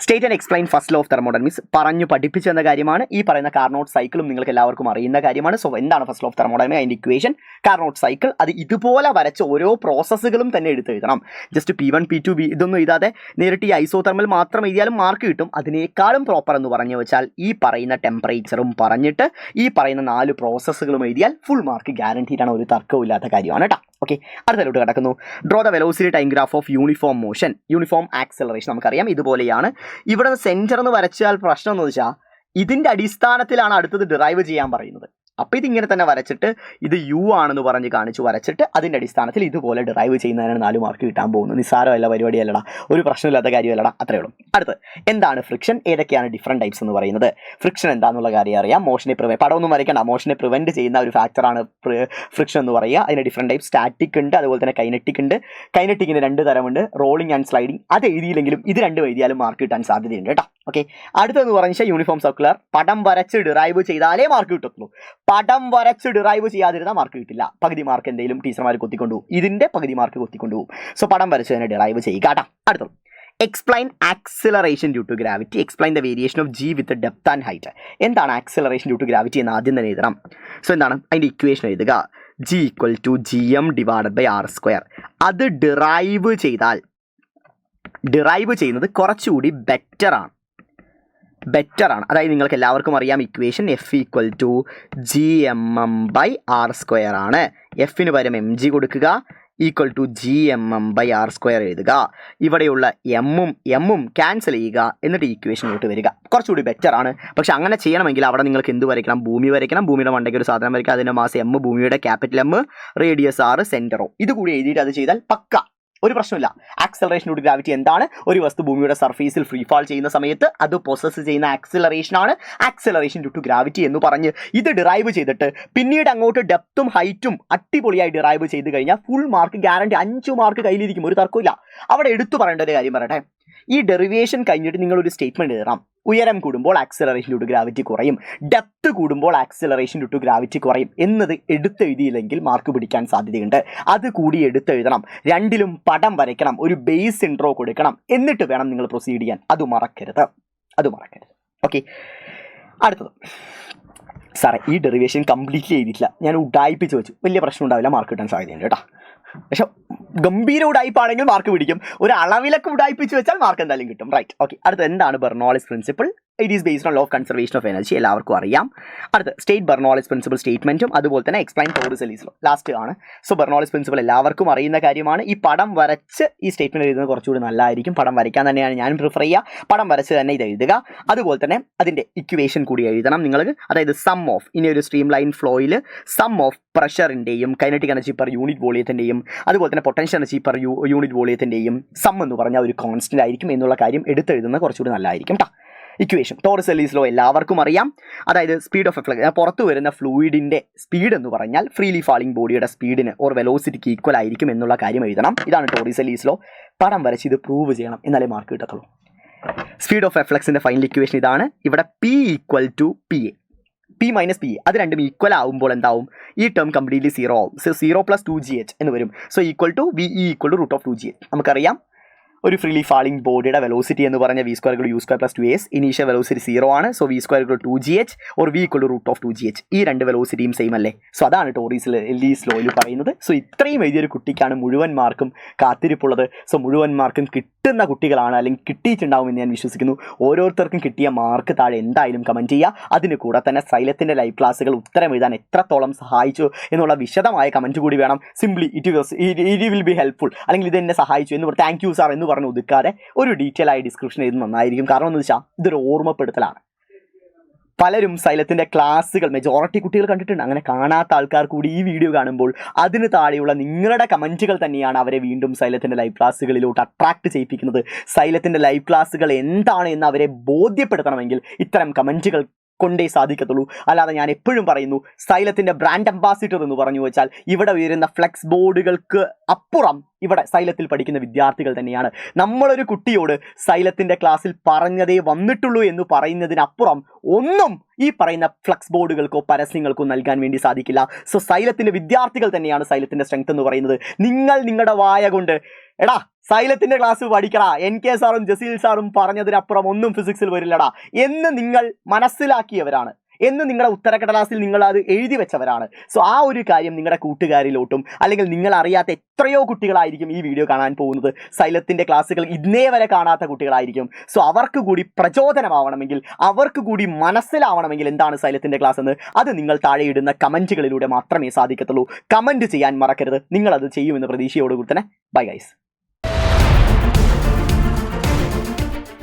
State and explain first law of thermodynamics. പറഞ്ഞു പഠിപ്പിച്ചു എന്ന കാര്യമാണ്. ഈ പറയുന്ന കാർനോട്ട് സൈക്കിളും നിങ്ങൾക്ക് എല്ലാവർക്കും അറിയുന്ന കാര്യമാണ്. സോ എന്താണ് ഫസ്റ്റ് ലോ ഓഫ് തെർമോഡൈനാമിക്സ്, അതിൻ്റെ ഇക്വേഷൻ, കാർനോട്ട് സൈക്കിൾ. അത് ഇതുപോലെ വരച്ച ഓരോ പ്രോസസ്സുകളും തന്നെ എടുത്ത് എഴുതണം. ജസ്റ്റ് P1 P2 B ഇതൊന്നും എഴുതാതെ നേരിട്ട് ഈ ഐസോതെർമൽ മാത്രം എഴുതിയാലും മാർക്ക് കിട്ടും. അതിനേക്കാളും പ്രോപ്പർ എന്ന് പറഞ്ഞു വെച്ചാൽ ഈ പറയുന്ന ടെമ്പറേച്ചറും പറഞ്ഞിട്ട് ഈ പറയുന്ന 4 പ്രോസസ്സുകളും എഴുതിയാൽ ഫുൾ മാർക്ക് ഗ്യാരണ്ടീഡ് ആണ്, ഒരു തർക്കവും ഇല്ലാത്ത കാര്യമാണ് കേട്ടോ. ഓക്കെ, അടുത്തതിലോട്ട് കിടക്കുന്നു. Draw the velocity time graph of uniform motion, uniform acceleration. നമുക്കറിയാം ഇതുപോലെയാണ്. ഇവിടെ സെൻറ്റർ എന്ന് വരച്ചാൽ പ്രശ്നം എന്ന് വെച്ചാൽ ഇതിൻ്റെ അടിസ്ഥാനത്തിലാണ് അടുത്തത് ഡിറൈവ് ചെയ്യാൻ പറയുന്നത്. അപ്പോൾ ഇതിങ്ങനെ തന്നെ വരച്ചിട്ട് ഇത് യു ആണെന്ന് പറഞ്ഞ് കാണിച്ചു വരച്ചിട്ട് അതിൻ്റെ അടിസ്ഥാനത്തിൽ ഇതുപോലെ ഡിറൈവ് ചെയ്യുന്നതിനാണ് 4 മാർക്ക് കിട്ടാൻ പോകുന്നത്. നിസ്സാരമല്ല പരിപാടിയല്ലടാ, ഒരു പ്രശ്നമില്ലാത്ത കാര്യമല്ലടാ, അത്രയേ ഉള്ളൂ. അടുത്ത് എന്താണ് ഫ്രിക്ഷൻ, ഏതൊക്കെയാണ് ഡിഫറെൻറ്റ് ടൈപ്സ് എന്ന് പറയുന്നത്. ഫ്രിക്ഷൻ എന്താണെന്നുള്ള കാര്യം അറിയാം. മോഷനെ പടമൊന്നും വരയ്ക്കണ്ട, മോഷനെ പ്രിവെൻറ്റ് ചെയ്യുന്ന ഒരു ഫാക്ടറാണ് ഫ്രിക്ഷൻ എന്ന് പറയുക. അതിന് ഡിഫറെൻറ്റ് ടൈപ്പ് സ്റ്റാറ്റിക് ഉണ്ട്, അതുപോലെ തന്നെ കൈനറ്റിക് ഉണ്ട്. കൈനറ്റിക്കിന് 2 തരമുണ്ട്, റോളിംഗ് ആൻഡ് സ്ലൈഡിങ്. അത് എഴുതിയില്ലെങ്കിലും ഇത് 2 എഴുതിയാലും മാർക്ക് കിട്ടാൻ സാധ്യതയുണ്ട് കേട്ടോ. ഓക്കെ, അടുത്തെന്ന് പറഞ്ഞാൽ യൂണിഫോം സർക്കുലർ. പടം വരച്ച് ഡിറൈവ് ചെയ്താലേ മാർക്ക് കിട്ടത്തുള്ളൂ. പടം വരച്ച് ഡിറൈവ് ചെയ്യാതിരുന്നാൽ മാർക്ക് കിട്ടില്ല. പകുതി മാർക്ക് എന്തെങ്കിലും ടീച്ചർമാർ കൊത്തിക്കൊണ്ടുപോകും, ഇതിൻ്റെ പകുതി മാർക്ക് കൊത്തിക്കൊണ്ടുപോകും. സോ പടം വരച്ച് തന്നെ ഡിറൈവ് ചെയ്യുക കേട്ടോ. അടുത്തത് explain acceleration due to gravity. Explain the variation of G with depth and height. എന്താണ് ആക്സിലറേഷൻ ഡ്യൂ ടു ഗ്രാവിറ്റി എന്ന് ആദ്യം തന്നെ എഴുതണം. സോ എന്താണ് അതിൻ്റെ ഇക്വേഷൻ എഴുതുക. G equal to GM / R². അത് ഡിറൈവ് ചെയ്യുന്നത് കുറച്ചുകൂടി ബെറ്റർ ആണ്. അതായത് നിങ്ങൾക്ക് എല്ലാവർക്കും അറിയാം equation F equal to GMM/R² ആണ്. എഫിന് പകരം mg കൊടുക്കുക, ഈക്വൽ ടു GMM/R² എഴുതുക. ഇവിടെയുള്ള എമ്മും ക്യാൻസൽ ചെയ്യുക, എന്നിട്ട് ഇക്വേഷനിലോട്ട് വരിക. കുറച്ചുകൂടി ബെറ്റർ ആണ്. പക്ഷെ അങ്ങനെ ചെയ്യണമെങ്കിൽ അവിടെ നിങ്ങൾക്ക് എന്ത് വരയ്ക്കണം, ഭൂമി വരയ്ക്കണം. ഭൂമിയുടെ മണ്ടയ്ക്ക് ഒരു സാധനം വരയ്ക്കുക, അതിൻ്റെ മാസ് M, ഭൂമിയുടെ capital M, radius R, centre O. ഇതുകൂടി എഴുതിയിട്ട് അത് ചെയ്താൽ പക്ക, ഒരു പ്രശ്നമില്ല. ആക്സിലറേഷൻ ഡ്യൂ ടു ഗ്രാവിറ്റി എന്താണ്? ഒരു വസ്തു ഭൂമിയുടെ സർഫേസിൽ ഫ്രീ ഫാൾ ചെയ്യുന്ന സമയത്ത് അത് പൊസസ് ചെയ്യുന്ന ആക്സിലറേഷനാണ് ആക്സിലറേഷൻ ഡ്യൂ ടു ഗ്രാവിറ്റി എന്ന് പറഞ്ഞ് ഇത് ഡിറൈവ് ചെയ്തിട്ട് പിന്നീട് അങ്ങോട്ട് ഡെപ്തും ഹൈറ്റും അടിപൊളിയായി ഡിറൈവ് ചെയ്ത് കഴിഞ്ഞാൽ ഫുൾ മാർക്ക് ഗ്യാരണ്ടി, 5 മാർക്ക് കയ്യിലിരിക്കും, ഒരു തർക്കമില്ല. അവിടെ എടുത്തു പറയേണ്ട ഒരു കാര്യം പറയട്ടെ. ഈ ഡെറിവേഷൻ കഴിഞ്ഞിട്ട് നിങ്ങളൊരു സ്റ്റേറ്റ്മെൻറ്റ് എഴുതണം. ഉയരം കൂടുമ്പോൾ ആക്സിലറേഷൻ ഡ്യൂ ടു ഗ്രാവിറ്റി കുറയും, ഡെപ്ത് കൂടുമ്പോൾ ആക്സിലറേഷൻ ഡ്യൂ ടു ഗ്രാവിറ്റി കുറയും എന്നത് എടുത്തെഴുതിയില്ലെങ്കിൽ മാർക്ക് പിടിക്കാൻ സാധ്യതയുണ്ട്. അത് കൂടി എടുത്തെഴുതണം. 2ലും പടം വരയ്ക്കണം, ഒരു ബേസ് ഇൻട്രോ കൊടുക്കണം, എന്നിട്ട് വേണം നിങ്ങൾ പ്രൊസീഡ് ചെയ്യാൻ. അത് മറക്കരുത്. ഓക്കെ, അടുത്തത്. സാറേ ഈ ഡെറിവേഷൻ കംപ്ലീറ്റ്ലി ചെയ്തിട്ടില്ല, ഞാൻ ഉഡായിപ്പിച്ച് വെച്ചു, വലിയ പ്രശ്നം ഉണ്ടാവില്ല, മാർക്ക് കിട്ടാൻ സാധ്യതയുണ്ട് കേട്ടോ. പക്ഷെ ഗംഭീര ഉടായ്പാണെങ്കിൽ മാർക്ക് പിടിക്കും. ഒരു അളവിലൊക്കെ ഉടായ്പിച്ച് വെച്ചാൽ മാർക്ക് എന്തായാലും കിട്ടും. റൈറ്റ്. ഓക്കെ, അടുത്ത് എന്താണ് Bernoulli's principle? It is based on law of conservation of energy, എല്ലാവർക്കും അറിയാം. അടുത്ത് സ്റ്റേറ്റ് ബെർണോളിസ് പ്രിൻസിപ്പിൾ സ്റ്റേറ്റ്മെന്റും അതുപോലെ തന്നെ എക്സ്പ്ലെയിൻ ടോറിസെല്ലീസ് ലോ ലാസ്റ്റ് ആണ്. സോ ബെർണോളിസ് പ്രിൻസിപ്പിൾ എല്ലാവർക്കും അറിയുന്ന കാര്യമാണ്. ഈ പടം വരച്ച് ഈ സ്റ്റേറ്റ്മെന്റ് എഴുതുന്നത് കുറച്ചുകൂടി നല്ലതായിരിക്കും. പടം വരയ്ക്കാൻ തന്നെയാണ് ഞാൻ പ്രിഫർ ചെയ്യുക. പടം വരച്ച് തന്നെ ഇത് എഴുതുക. അതുപോലെ തന്നെ അതിൻ്റെ ഇക്വേഷൻ കൂടി എഴുതണം നിങ്ങൾക്ക്. അതായത് സം ഓഫ്, ഇനി ഒരു സ്ട്രീം ലൈൻ ഫ്ലോയിൽ സം ഓഫ് പ്രഷറിൻ്റെയും കൈനറ്റിക് എനർജി പെർ യൂണിറ്റ് വോളിയത്തിൻ്റെയും അതുപോലെ തന്നെ പൊട്ടൻഷ്യൽ എനർജി പെർ യൂണിറ്റ് വോളിയത്തിൻ്റെയും സം എന്ന് പറഞ്ഞാൽ ഒരു കോൺസ്റ്റന്റ് ആയിരിക്കും എന്നുള്ള കാര്യം എടുത്തെഴുതുന്നത് കുറച്ചുകൂടി നല്ലതായിരിക്കും കേട്ടോ. ഇക്വേഷൻ ടോറിസെല്ലീസ് ലോ എല്ലാവർക്കും അറിയാം. അതായത് സ്പീഡ് ഓഫ് എ പുറത്തു വരുന്ന ഫ്ലൂയിഡിൻ്റെ സ്പീഡ് എന്ന് പറഞ്ഞാൽ ഫ്രീലി ഫാളിംഗ് ബോഡിയുടെ സ്പീഡിന് ഓർ വെലോസിറ്റിക്ക് ഈക്വൽ ആയിരിക്കും എന്നുള്ള കാര്യം എഴുതണം. ഇതാണ് ടോറിസെല്ലീസ് ലോ. പടം വരച്ച് ഇത് പ്രൂവ് ചെയ്യണം, എന്നാലേ മാർക്ക് കിട്ടത്തുള്ളൂ. സ്പീഡ് ഓഫ് എഫ്ലക്സിൻ്റെ ഫൈനൽ ഇക്വേഷൻ ഇതാണ്. ഇവിടെ P equal to PA, P minus PA, അത് രണ്ടും ഈക്വൽ ആവുമ്പോൾ എന്താവും? ഈ ടേം കംപ്ലീറ്റ്ലി 0 ആവും. സോ 0 + 2gh എന്ന് വരും. So equal to VE equal to √2gh. നമുക്കറിയാം ഒരു ഫ്രീലി ഫാളിംഗ് ബോഡിയുടെ വെലോസിറ്റി എന്ന് പറഞ്ഞാൽ V² = U² + 2as. Initial velocity 0 ആണ്. So V² = 2gh or V = √2gh. ഈ 2 വെലോസിറ്റിയും സെയിം അല്ലേ? സോ അതാണ് ടോറിസെല്ലീസ് ലോയിൽ പറയുന്നത്. സോ ഇത്രയും എഴുതിയൊരു കുട്ടിക്കാണ് മുഴുവൻ മാർക്കും കാത്തിരിപ്പുള്ളത്. സോ മുഴുവൻ മാർക്കും കിട്ടുന്ന കുട്ടികളാണ്, അല്ലെങ്കിൽ കിട്ടിയിട്ടുണ്ടാവുമെന്ന് ഞാൻ വിശ്വസിക്കുന്നു. ഓരോരുത്തർക്കും കിട്ടിയ മാർക്ക് താഴെ എന്തായാലും കമൻറ്റ് ചെയ്യുക. അതിന് കൂടെ തന്നെ സൈലത്തിൻ്റെ ലൈവ് ക്ലാസ്സുകൾ ഉത്തരം എഴുതാൻ എത്രത്തോളം സഹായിച്ചു എന്നുള്ള വിശദമായ കമൻറ്റ് കൂടി വേണം. Simply it will be helpful, അല്ലെങ്കിൽ ഇത് എന്നെ സഹായിച്ചു എന്ന് പറഞ്ഞ് താങ്ക് യു സാർ എന്ന് പറഞ്ഞ് ഒതുക്കാതെ ഒരു ഡീറ്റെയിൽ ആയി ഡിസ്ക്രിപ്ഷൻ ചെയ്ത് നന്നായിരിക്കും. കാരണം എന്ന് വെച്ചാൽ ഇതൊരു ഓർമ്മപ്പെടുത്തലാണ്. പലരും സൈലത്തിൻ്റെ ക്ലാസ്സുകൾ മെജോറിറ്റി കുട്ടികൾ കണ്ടിട്ടുണ്ട്. അങ്ങനെ കാണാത്ത ആൾക്കാർ കൂടി ഈ വീഡിയോ കാണുമ്പോൾ അതിന് താഴെയുള്ള നിങ്ങളുടെ കമൻറ്റുകൾ തന്നെയാണ് അവരെ വീണ്ടും സൈലത്തിൻ്റെ ലൈവ് ക്ലാസ്സുകളിലോട്ട് അട്രാക്ട് ചെയ്യിപ്പിക്കുന്നത്. സൈലത്തിൻ്റെ ലൈവ് ക്ലാസ്സുകൾ എന്താണ് എന്ന് അവരെ ബോധ്യപ്പെടുത്തണമെങ്കിൽ ഇത്തരം കമൻറ്റുകൾ കൊണ്ടേ സാധിക്കത്തുള്ളൂ. അല്ലാതെ ഞാൻ എപ്പോഴും പറയുന്നു, സൈലത്തിൻ്റെ ബ്രാൻഡ് അംബാസിഡർ എന്ന് പറഞ്ഞു വെച്ചാൽ ഇവിടെ ഉയരുന്ന ഫ്ലെക്സ് ബോർഡുകൾക്ക് അപ്പുറം ഇവിടെ സൈലത്തിൽ പഠിക്കുന്ന വിദ്യാർത്ഥികൾ തന്നെയാണ്. നമ്മളൊരു കുട്ടിയോട് സൈലത്തിൻ്റെ ക്ലാസ്സിൽ പറഞ്ഞതേ വന്നിട്ടുള്ളൂ എന്ന് പറയുന്നതിനപ്പുറം ഒന്നും ഈ പറയുന്ന ഫ്ലെക്സ് ബോർഡുകൾക്കോ പരസ്യങ്ങൾക്കോ നൽകാൻ വേണ്ടി സാധിക്കില്ല. സോ സൈലത്തിൻ്റെ വിദ്യാർത്ഥികൾ തന്നെയാണ് സൈലത്തിൻ്റെ സ്ട്രെങ്ത് എന്ന് പറയുന്നത്. നിങ്ങൾ നിങ്ങളുടെ വായ കൊണ്ട് എടാ സൈലത്തിൻ്റെ ക്ലാസ് പഠിക്കടാ, NK സാറും ജസീൽ സാറും പറഞ്ഞതിനപ്പുറം ഒന്നും ഫിസിക്സിൽ വരില്ലടാ എന്ന് നിങ്ങൾ മനസ്സിലാക്കിയവരാണ്, എന്ന് നിങ്ങളുടെ ഉത്തരക്കടലാസിൽ നിങ്ങൾ അത് എഴുതി വെച്ചവരാണ്. സോ ആ ഒരു കാര്യം നിങ്ങളുടെ കൂട്ടുകാരിലോട്ടും, അല്ലെങ്കിൽ നിങ്ങൾ അറിയാത്ത എത്രയോ കുട്ടികളായിരിക്കും ഈ വീഡിയോ കാണാൻ പോകുന്നത്. സൈലത്തിൻ്റെ ക്ലാസ്സുകൾ ഇന്നേ വരെ കാണാത്ത കുട്ടികളായിരിക്കും. സോ അവർക്ക് കൂടി പ്രചോദനമാവണമെങ്കിൽ, അവർക്ക് കൂടി മനസ്സിലാവണമെങ്കിൽ എന്താണ് സൈലത്തിൻ്റെ ക്ലാസ് എന്ന്, അത് നിങ്ങൾ താഴെ ഇടുന്ന കമൻറ്റുകളിലൂടെ മാത്രമേ സാധിക്കത്തുള്ളൂ. കമൻറ്റ് ചെയ്യാൻ മറക്കരുത്. നിങ്ങളത് ചെയ്യുമെന്ന പ്രതീക്ഷയോടുകൂടി തന്നെ ബൈ ഗൈസ്.